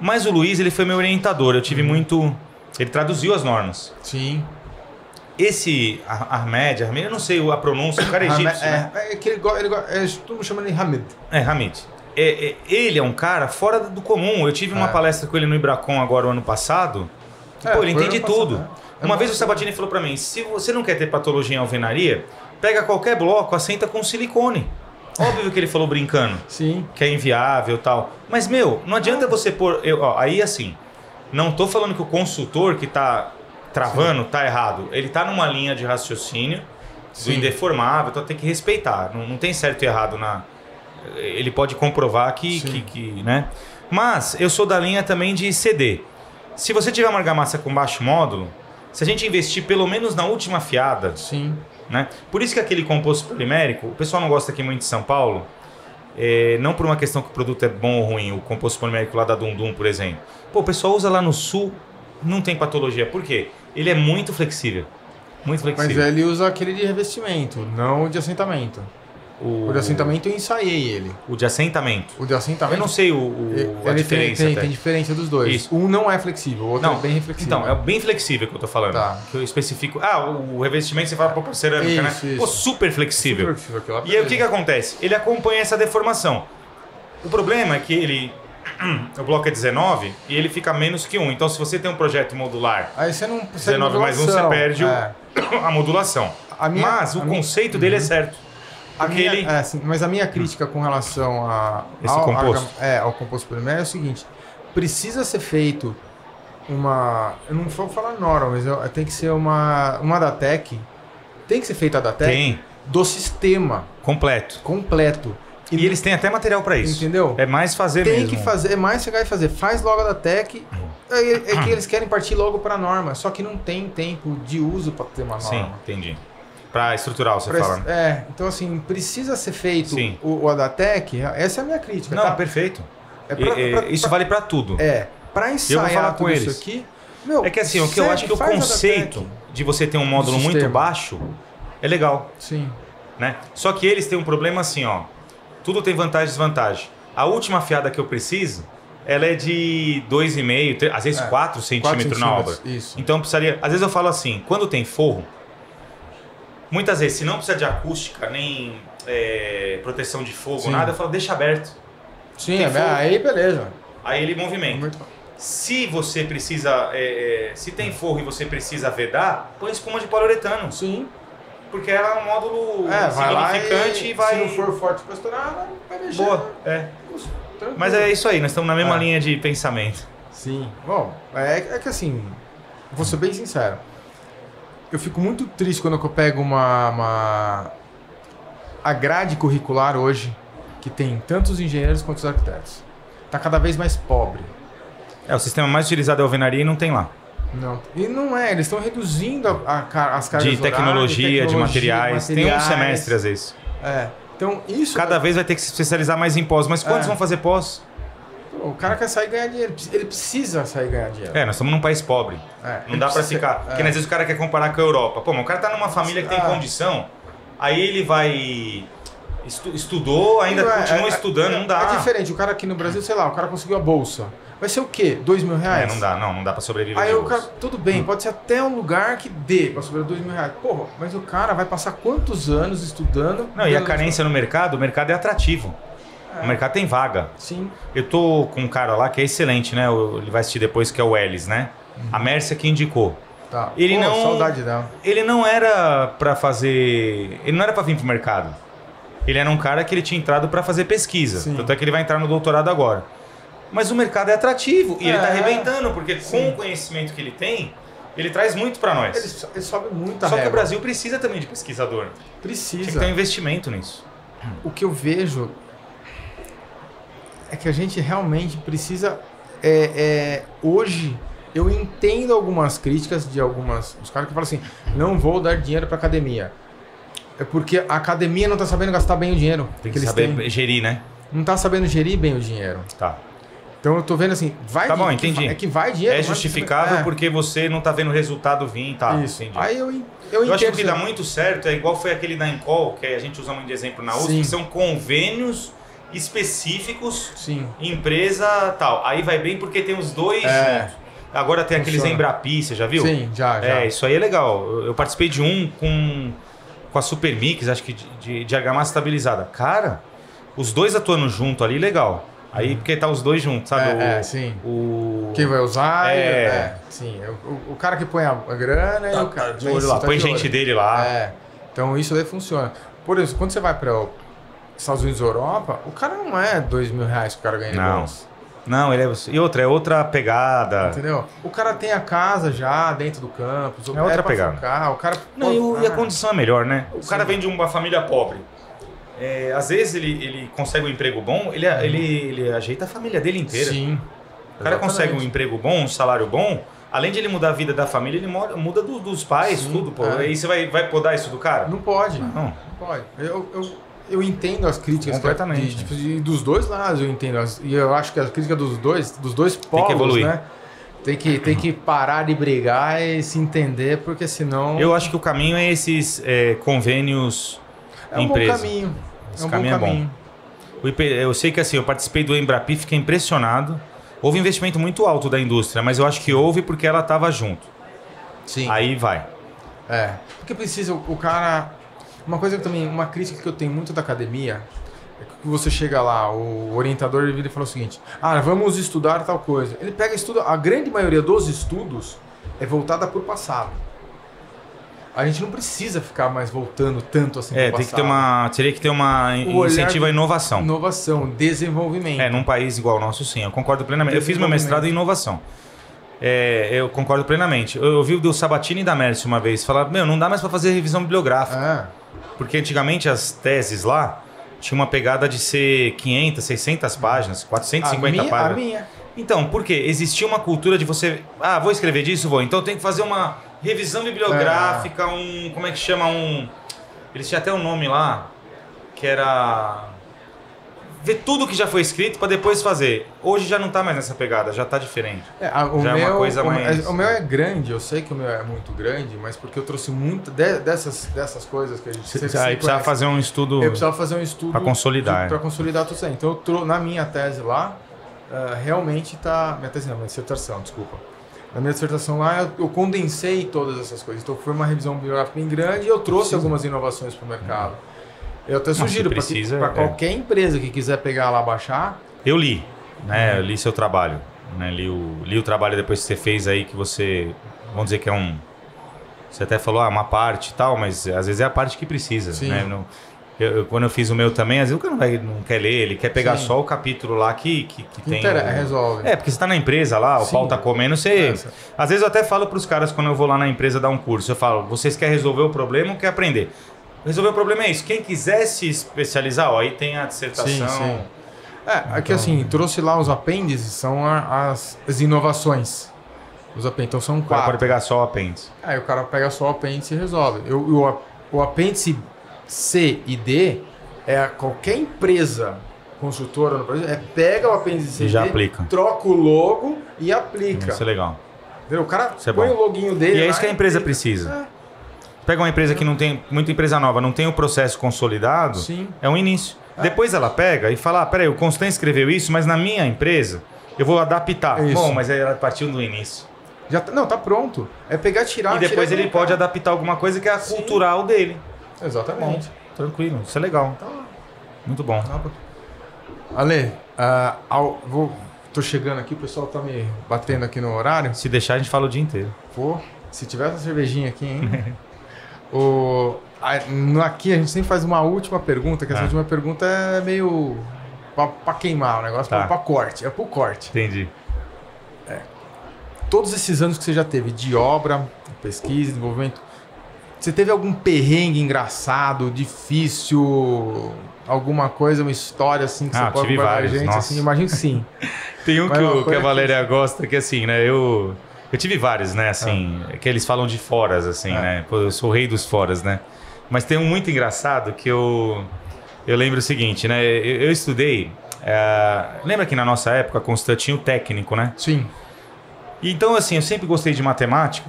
Mas o Luiz, ele foi meu orientador, eu tive muito... Ele traduziu as normas. Sim. Esse Ahmed, eu não sei a pronúncia, o cara é egípcio. É que todo mundo chama ele Hamid. Hamid. Ele é um cara fora do comum. Eu tive uma palestra com ele no Ibracon agora, o ano passado. Pô, ele entende tudo. Uma vez o Sabatini falou pra mim, se você não quer ter patologia em alvenaria, pega qualquer bloco, assenta com silicone. Óbvio que ele falou brincando. Sim. Que é inviável e tal. Mas, meu, não adianta você pôr... aí, assim, não tô falando que o consultor que tá travando tá errado. Ele tá numa linha de raciocínio do indeformável, então tem que respeitar. Não tem certo e errado na... Ele pode comprovar que né? Mas eu sou da linha também de CD. Se você tiver uma argamassa com baixo módulo, se a gente investir pelo menos na última afiada... Sim. Né? Por isso que aquele composto polimérico, o pessoal não gosta aqui muito de São Paulo, não por uma questão que o produto é bom ou ruim, o composto polimérico lá da Dundum, por exemplo. Pô, o pessoal usa lá no sul, não tem patologia. Por quê? Ele é muito flexível. Muito flexível. Mas ele usa aquele de revestimento, não o de assentamento. O de assentamento eu ensaiei ele. O de assentamento? O de assentamento. Eu não sei a diferença. Tem diferença dos dois. Isso. Um não é flexível, o outro é bem reflexível. Então, é bem flexível que eu tô falando. Tá. Que eu especifico. O revestimento você fala por cerâmica, né? Isso. Pô, super flexível. Super flexível aquilo lá, e aí o que acontece? Ele acompanha essa deformação. O problema é que o bloco é 19 e ele fica menos que 1. Então, se você tem um projeto modular, aí você não 19 mais 1, você perde a modulação. Mas o conceito dele é certo. Mas a minha crítica com relação ao composto polimérico é o seguinte: precisa ser feito uma... Eu não vou falar norma, mas tem que ser uma da TEC. Tem que ser feita da TEC do sistema completo. E eles têm até material para isso. Entendeu? É mais fazer mesmo. Tem que fazer, é mais chegar e fazer. Faz logo a da TEC. É que eles querem partir logo para a norma, só que não tem tempo de uso para ter uma norma. Sim, entendi. Para estrutural, você fala. Então assim, precisa ser feito o Adatec, essa é a minha crítica. Não, perfeito. Isso vale para tudo. Para ensaiar eu vou falar tudo com isso eles. Aqui... É que assim, o que eu acho que o conceito de você ter um módulo muito baixo é legal. Sim. Né? Só que eles têm um problema assim, ó. Tudo tem vantagem e desvantagem. A última afiada que eu preciso, ela é de 2,5, às vezes 4 centímetros na obra. Isso. Então precisaria... Às vezes eu falo assim, quando tem forro, muitas vezes, se não precisa de acústica, nem proteção de fogo, nada, eu falo, deixa aberto. Sim, aí beleza. Aí ele movimenta. Se você precisa, se tem forro e você precisa vedar, põe espuma de poliuretano. Sim. Porque ela é um módulo significante e vai... Se não for forte para estourar, vai mexer. Boa, Mas é isso aí, nós estamos na mesma linha de pensamento. Sim. Bom, é que assim, vou ser bem sincero. eu fico muito triste quando eu pego a grade curricular hoje, que tem tanto os engenheiros quanto os arquitetos. Está cada vez mais pobre. O sistema mais utilizado é a alvenaria e não tem lá. Não. E não é, eles estão reduzindo as cargas de tecnologia, de materiais. Tem um semestre às vezes. Então isso... Cada vez vai ter que se especializar mais em pós. Mas quantos vão fazer pós? O cara quer sair e ganhar dinheiro. Ele precisa sair e ganhar dinheiro. Nós estamos num país pobre. Não dá pra ficar... Porque às vezes o cara quer comparar com a Europa. Pô, mas o cara tá numa família que tem condição, aí ele vai... Estudou, ainda continua estudando, não dá. É diferente, o cara aqui no Brasil, sei lá, o cara conseguiu a bolsa. Vai ser o quê? R$2.000? Não dá pra sobreviver. Aí o cara, tudo bem, pode ser até um lugar que dê pra sobreviver R$2.000. Porra, mas o cara vai passar quantos anos estudando? Não, e a carência no mercado, o mercado é atrativo. O mercado tem vaga. Sim. Eu tô com um cara lá que é excelente, né? Ele vai assistir depois, que é o Ellis, né? A Mércia que indicou. Tá. Ele não, saudade dela. Ele não era pra fazer... Ele não era pra vir pro mercado. Ele era um cara que ele tinha entrado para fazer pesquisa. Sim. Tanto é que ele vai entrar no doutorado agora. Mas o mercado é atrativo. E ele está arrebentando, porque com o conhecimento que ele tem, ele traz muito para nós. Ele sobe muito a Só régua. que o Brasil precisa também de pesquisador. Precisa. Tem que ter um investimento nisso. O que eu vejo é que a gente realmente precisa... hoje, eu entendo algumas críticas de algumas... Os caras que falam assim, não vou dar dinheiro para academia. É porque a academia não está sabendo gastar bem o dinheiro. Tem que saber gerir, né? Não está sabendo gerir bem o dinheiro. Tá. Então eu tô vendo assim, vai dinheiro. Tá bom, entendi. É que vai dinheiro. É justificável porque você não tá vendo o resultado vir, tá? Isso. Entendi. Aí eu acho que o que dá muito certo é igual foi aquele da Encol, que a gente usa muito de exemplo na USP, que são convênios específicos, empresa tal. Aí vai bem porque tem os dois juntos. Agora tem aqueles Embrapi, você já viu? Sim, já. Isso aí é legal. Eu participei de um com a Supermix, acho que de argamassa estabilizada. Cara, os dois atuando junto ali, legal. Aí, porque tá os dois juntos, sabe? Sim. Quem vai usar? Sim. O cara que põe a grana e o cara... De olho lá, põe gente dele lá. Então isso daí funciona. Por exemplo, quando você vai para Estados Unidos ou Europa, o cara não é R$2.000 que o cara ganha de bolsa. Não, ele é... E outra, é outra pegada. Entendeu? O cara tem a casa já dentro do campus. É outra pegada. Focar, o cara... Não, e a condição é melhor, né? O cara vem de uma família pobre. Às vezes ele consegue um emprego bom, ele ajeita a família dele inteira. Sim. O cara consegue um emprego bom, um salário bom, além de ele mudar a vida da família, ele muda dos pais, tudo. Pô. Aí você vai podar isso do cara? Não pode. Não pode. Eu entendo as críticas completamente. Dos dois lados, eu entendo. E eu acho que a crítica dos dois polos, tem que evoluir. Né? Tem que parar de brigar e se entender, porque senão... Eu acho que o caminho é esses convênios empresa. É um bom caminho. Esse caminho é bom. Eu sei que assim, eu participei do Embrapi, fiquei impressionado. Houve investimento muito alto da indústria, mas eu acho que houve porque ela estava junto. Sim. Aí vai. Porque precisa o cara... Uma crítica que eu tenho muito da academia é que você chega lá, o orientador ele vira e fala o seguinte: vamos estudar tal coisa. Ele pega e estuda, a grande maioria dos estudos é voltada para o passado. A gente não precisa ficar mais voltando tanto assim para o passado. Teria que ter uma incentivo à inovação. Inovação, desenvolvimento. Num país igual ao nosso, sim. Eu concordo plenamente. Eu fiz meu mestrado em inovação. Eu concordo plenamente. Eu ouvi o do Sabatini e da Mércia uma vez falar, não dá mais para fazer revisão bibliográfica. Porque antigamente as teses lá tinham uma pegada de ser 500, 600 páginas, 450 páginas. A minha. Então, por quê? Existia uma cultura de você... vou escrever disso? Vou. Então tem que fazer uma revisão bibliográfica, como é que chama? Eles tinham até um nome lá, que era... Ver tudo que já foi escrito para depois fazer. Hoje já não está mais nessa pegada, já está diferente. É uma coisa mais... O meu é grande, eu sei que o meu é muito grande, mas porque eu trouxe muito dessas coisas que a gente... Aí precisava fazer um estudo... Eu precisava fazer um estudo... Para consolidar. Para consolidar tudo isso aí. Então, na minha tese lá, realmente está... Minha tese não, minha dissertação, desculpa. Na minha dissertação lá, eu condensei todas essas coisas. Então, foi uma revisão bibliográfica bem grande e eu trouxe algumas inovações para o mercado. Eu até sugiro para qualquer empresa que quiser pegar lá, baixar... Eu li, né? Eu li seu trabalho. Né? Li o trabalho depois que você fez aí, que você... Vamos dizer que é um... Você até falou uma parte e tal, mas às vezes é a parte que precisa. Né? Quando eu fiz o meu também, às vezes o cara não quer ler, ele quer pegar só o capítulo lá que tem... resolve. Porque você tá na empresa lá, o pau tá comendo, você... Às vezes eu até falo pros caras quando eu vou lá na empresa dar um curso, eu falo, vocês querem resolver o problema ou querem aprender? Resolver o problema é isso. Quem quiser se especializar, ó, aí tem a dissertação... Sim. Aqui assim, trouxe lá os apêndices, são as inovações. Os apêndices, então são 4. Pode pegar só o apêndice. Aí o cara pega só o apêndice e resolve. O apêndice C e D qualquer empresa consultora no Brasil, pega o apêndice C e já D, aplica. Troca o logo e aplica. Isso é legal. Entendeu? O cara põe o loginho dele. E é isso que a empresa precisa. Pega uma empresa que não tem, muita empresa nova, não tem o processo consolidado, é um início. Depois ela pega e fala, peraí, o Constant escreveu isso, mas na minha empresa eu vou adaptar. Bom, mas ela partiu do início. Tá pronto. É pegar, tirar... E depois ele pode adaptar alguma coisa que é a cultural dele. Exatamente. Bom, tranquilo, isso é legal. Muito bom. Ale, tô chegando aqui, o pessoal tá me batendo aqui no horário. Se deixar, a gente fala o dia inteiro. Pô, se tiver essa cervejinha aqui, hein? Aqui a gente sempre faz uma última pergunta, que essa última pergunta é meio pra queimar o negócio, pra corte. É pro corte. Entendi. Todos esses anos que você já teve de obra, pesquisa, desenvolvimento, você teve algum perrengue engraçado, difícil, alguma coisa, uma história assim que você pode tive vários, gente? Assim, imagino que sim. Tem que a Valéria gosta, que assim, né? Eu tive vários, né? Assim, que eles falam de foras, assim, né? Pô, eu sou o rei dos foras, né? Mas tem um muito engraçado que eu lembro o seguinte, né? Eu estudei... lembra que na nossa época, Constant tinha o técnico, né? Sim. Então, assim, eu sempre gostei de matemática.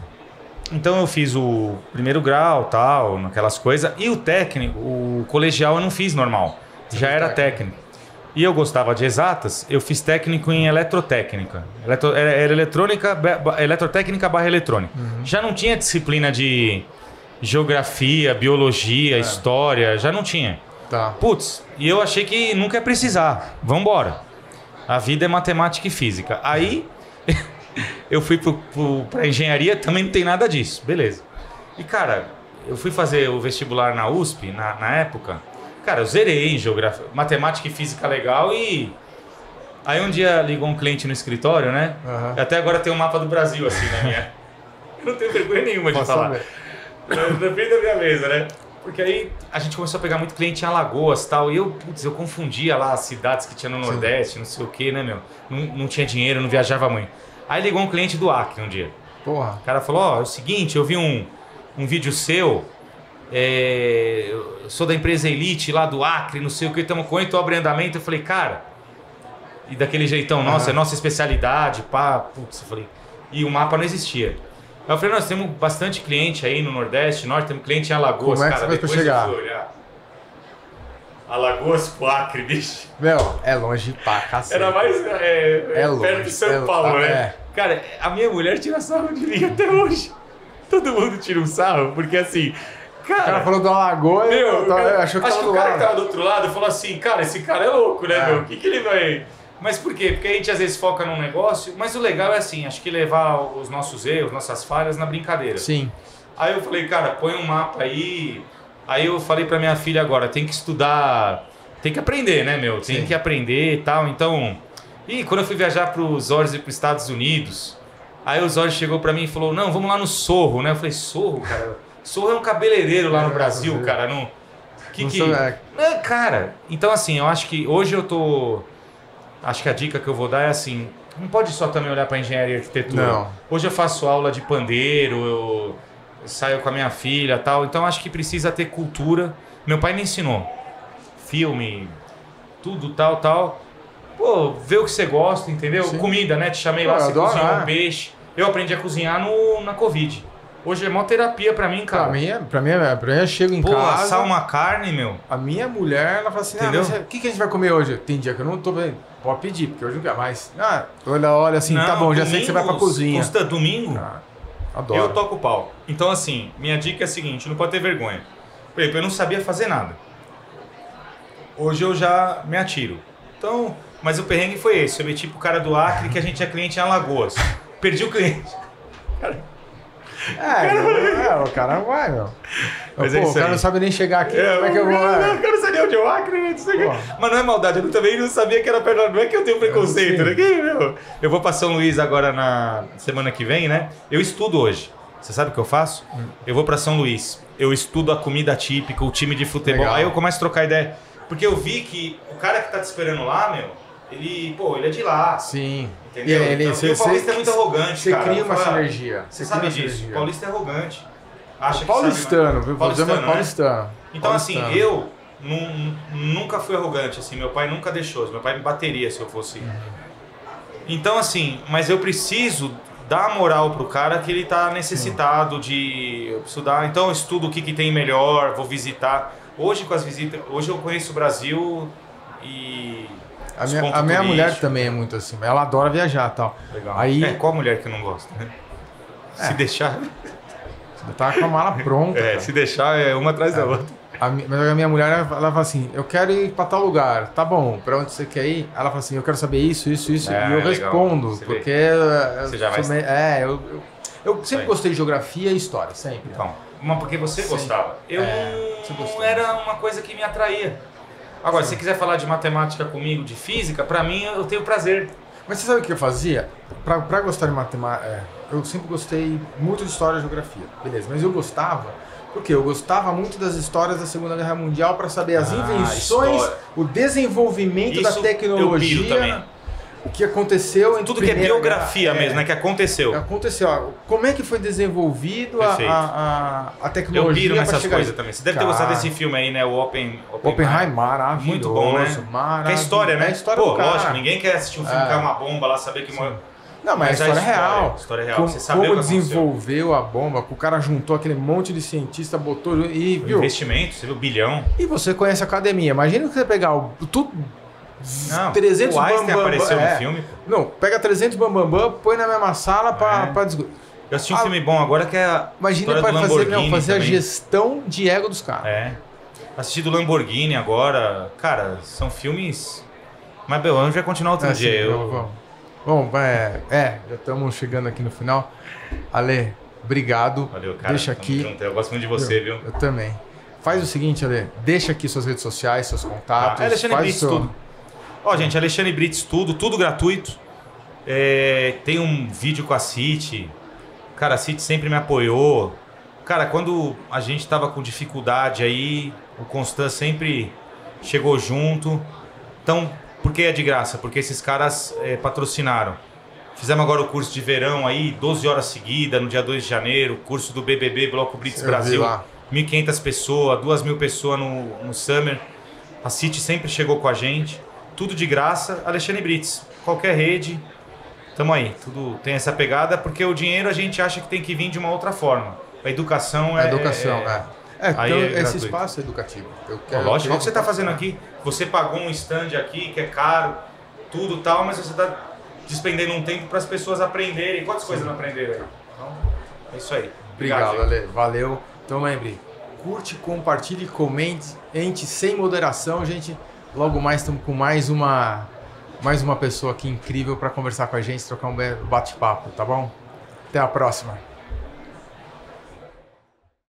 Então, eu fiz o primeiro grau, tal, naquelas coisas. E o técnico, o colegial, eu não fiz normal. Já era técnico. E eu gostava de exatas, eu fiz técnico em eletrotécnica. Era eletrotécnica / eletrônica. Já não tinha disciplina de geografia, biologia, história, já não tinha. Putz, e eu achei que nunca ia precisar. Vambora. A vida é matemática e física. Aí... eu fui pra engenharia, também não tem nada disso. Beleza. E, cara, eu fui fazer o vestibular na USP, na época. Cara, eu zerei em geografia, matemática e física legal e... Aí um dia ligou um cliente no escritório, né? Até agora tem um mapa do Brasil, assim, na minha... Eu não tenho vergonha nenhuma de falar. Na frente da minha mesa, né? Porque aí a gente começou a pegar muito cliente em Alagoas e tal. E eu confundia lá as cidades que tinha no Nordeste, não sei o quê, né, meu? Não tinha dinheiro, não viajava muito. Aí ligou um cliente do Acre um dia. Porra. O cara falou, é o seguinte, eu vi um vídeo seu, eu sou da empresa Elite lá do Acre, não sei o que, estamos com 8 obras em andamento. Eu falei, cara, e daquele jeitão, nossa, é nossa especialidade, pá, putz, eu falei, e o mapa não existia. Aí eu falei, nós temos bastante cliente aí no Nordeste, Norte, temos cliente em Alagoas, como é que cara, você depois chegar? eu fui olhar. Alagoas pro Acre, bicho. Meu, é longe pra cacete. Era mais longe, perto de São Paulo, né? Cara, a minha mulher tira sarro de mim até hoje. Todo mundo tira um sarro, porque assim... Cara, o cara falou do Alagoas, acho que o cara que tava do outro lado falou assim, cara, esse cara é louco, né, meu? O que ele vai... Mas por quê? Porque a gente às vezes foca num negócio, mas o legal é assim, acho que levar os nossos erros, nossas falhas na brincadeira. Sim. Aí eu falei, cara, põe um mapa aí... Aí eu falei pra minha filha agora, tem que estudar, tem que aprender, né, meu? Tem que aprender e tal, então... E quando eu fui viajar pros Zorros e pros Estados Unidos, aí o Zorros chegou pra mim e falou, não, vamos lá no Sorro, né? Eu falei, Sorro, cara? Sorro é um cabeleireiro lá no Brasil, cara, não... Cara, então assim, eu acho que hoje eu tô... Acho que a dica que eu vou dar é assim, não pode só também olhar pra engenharia e arquitetura. Não. Hoje eu faço aula de pandeiro, eu saio com a minha filha e tal, então acho que precisa ter cultura. Meu pai me ensinou filme, tudo tal. Pô, vê o que você gosta, entendeu? Sim. Comida, né? Te chamei lá, você cozinhou um peixe. Eu aprendi a cozinhar na Covid. Hoje é mó terapia pra mim, cara. Pra mim eu chego em casa... Pô, assar uma carne, meu. A minha mulher, ela fala assim, entendeu? O que a gente vai comer hoje? Tem dia que eu não tô vendo. Pode pedir, porque hoje não quer mais. Olha assim, não, tá bom, já sei que você vai pra cozinha. Custa domingo? Adoro. Eu toco o pau. Então, assim, minha dica é a seguinte, não pode ter vergonha. Por exemplo, eu não sabia fazer nada. Hoje eu já me atiro. Então, mas o perrengue foi esse. Eu meti pro cara do Acre que a gente é cliente em Alagoas. Perdi o cliente. Cara, O cara vai, meu. Mas Pô, é isso o cara aí. não sabe nem chegar aqui, como é que eu vou... Eu quero saber onde eu acredito. Mas não é maldade, eu também não sabia que era perto. Não é que eu tenho preconceito, né? Eu vou pra São Luís agora na semana que vem, né? Eu estudo hoje. Você sabe o que eu faço? Eu vou pra São Luís. Eu estudo a comida típica, o time de futebol. Legal. Aí eu começo a trocar ideia. Porque eu vi que o cara que tá te esperando lá, meu, ele é de lá. Sim. Entendeu? Então, o paulista é muito arrogante, você cara. cria uma Fala, sinergia. Você sabe disso. O paulista é arrogante. Acha que Paulistano, sabe, viu? Paulistano, né? Paulistano. Então, Paulistano. assim, eu nunca fui arrogante, assim. Meu pai nunca deixou. Meu pai me bateria se eu fosse. Então, assim, mas eu preciso dar moral pro cara que ele tá necessitado de... Eu preciso dar... Então, eu estudo o que tem melhor, vou visitar. Hoje, com as visitas... Hoje eu conheço o Brasil e... A minha mulher também é muito assim. Ela adora viajar e tal. Legal. Aí, Qual mulher que não gosta, né? Se deixar... tá com a mala pronta. cara. se deixar é uma atrás da outra. Mas a minha mulher, ela fala assim, eu quero ir pra tal lugar. Tá bom, pra onde você quer ir? Ela fala assim, eu quero saber isso. E eu legal. respondo, Você vê. porque... Você já vai... Eu sempre gostei de geografia e história, sempre. Então, mas porque você gostava. Eu você não gostou. era uma coisa que me atraía. Agora, se você quiser falar de matemática comigo, de física, pra mim eu tenho prazer. Mas você sabe o que eu fazia? Pra gostar de matemática, eu sempre gostei muito de história e geografia, beleza. Mas eu gostava, porque eu gostava muito das histórias da Segunda Guerra Mundial para saber as invenções, história. o desenvolvimento Isso da eu piro tecnologia, também. o que aconteceu entre Tudo que é Primeira biografia Guerra, mesmo, né? Que aconteceu. Aconteceu, ó, como é que foi desenvolvido Perfeito. a Eu tecnologia piro pra nessas chegar coisas aí? também. Você deve ter Cara, gostado desse filme aí, né? O Oppenheimer, maravilhoso. Muito bom, né? Que é história, né? É a história Pô, do cara. lógico, ninguém quer assistir um filme que é uma bomba lá, saber que morreu. Não, mas a história é real. História real. Como, Você sabe o que como aconteceu. desenvolveu a bomba, que o cara juntou aquele monte de cientista, botou e O viu. investimento, você viu, bilhão. E você conhece a academia. Imagina que você pegar tudo. Não, 300 o Einstein bambam, apareceu no filme. Não, pega 300 bambambam, põe na mesma sala pra discutir. Eu assisti um filme bom agora que é a Imagina história para do fazer, Lamborghini fazer a também. gestão de ego dos caras. Assisti do Lamborghini agora. Cara, são filmes... Mas, Bel, a gente vai continuar outro dia. Bom, já estamos chegando aqui no final. Ale, obrigado. Valeu, cara. Deixa Tamo aqui. junto. Eu gosto muito de você, viu? Eu também. Faz o seguinte, Ale, deixa aqui suas redes sociais, seus contatos. Alexandre faz Brits o seu- Tudo. Ó, gente, Alexandre Brits tudo gratuito. Tem um vídeo com a City. Cara, a City sempre me apoiou. Cara, quando a gente tava com dificuldade aí, o Constant sempre chegou junto. Então, por que é de graça? Porque esses caras patrocinaram. Fizemos agora o curso de verão aí, 12 horas seguidas, no dia 2 de janeiro. Curso do BBB, Bloco Brits Eu vi Brasil. lá. 1.500 pessoas, 2.000 pessoas no Summer. A City sempre chegou com a gente. Tudo de graça. Alexandre Brits. Qualquer rede, tamo aí. Tudo tem essa pegada, porque o dinheiro a gente acha que tem que vir de uma outra forma. A educação A educação, Aí então, é esse gratuito. espaço é educativo. Lógico, olha o que você está fazendo aqui. Você pagou um stand aqui que é caro, tudo tal, mas você está despendendo um tempo para as pessoas aprenderem. Quantas coisas não aprenderam aí? Então, é isso aí. Obrigado, gente. Ale. Valeu. Então lembre, curte, compartilhe, comente, entre sem moderação, gente. Logo mais estamos com mais uma pessoa aqui incrível para conversar com a gente, trocar um bate-papo, tá bom? Até a próxima.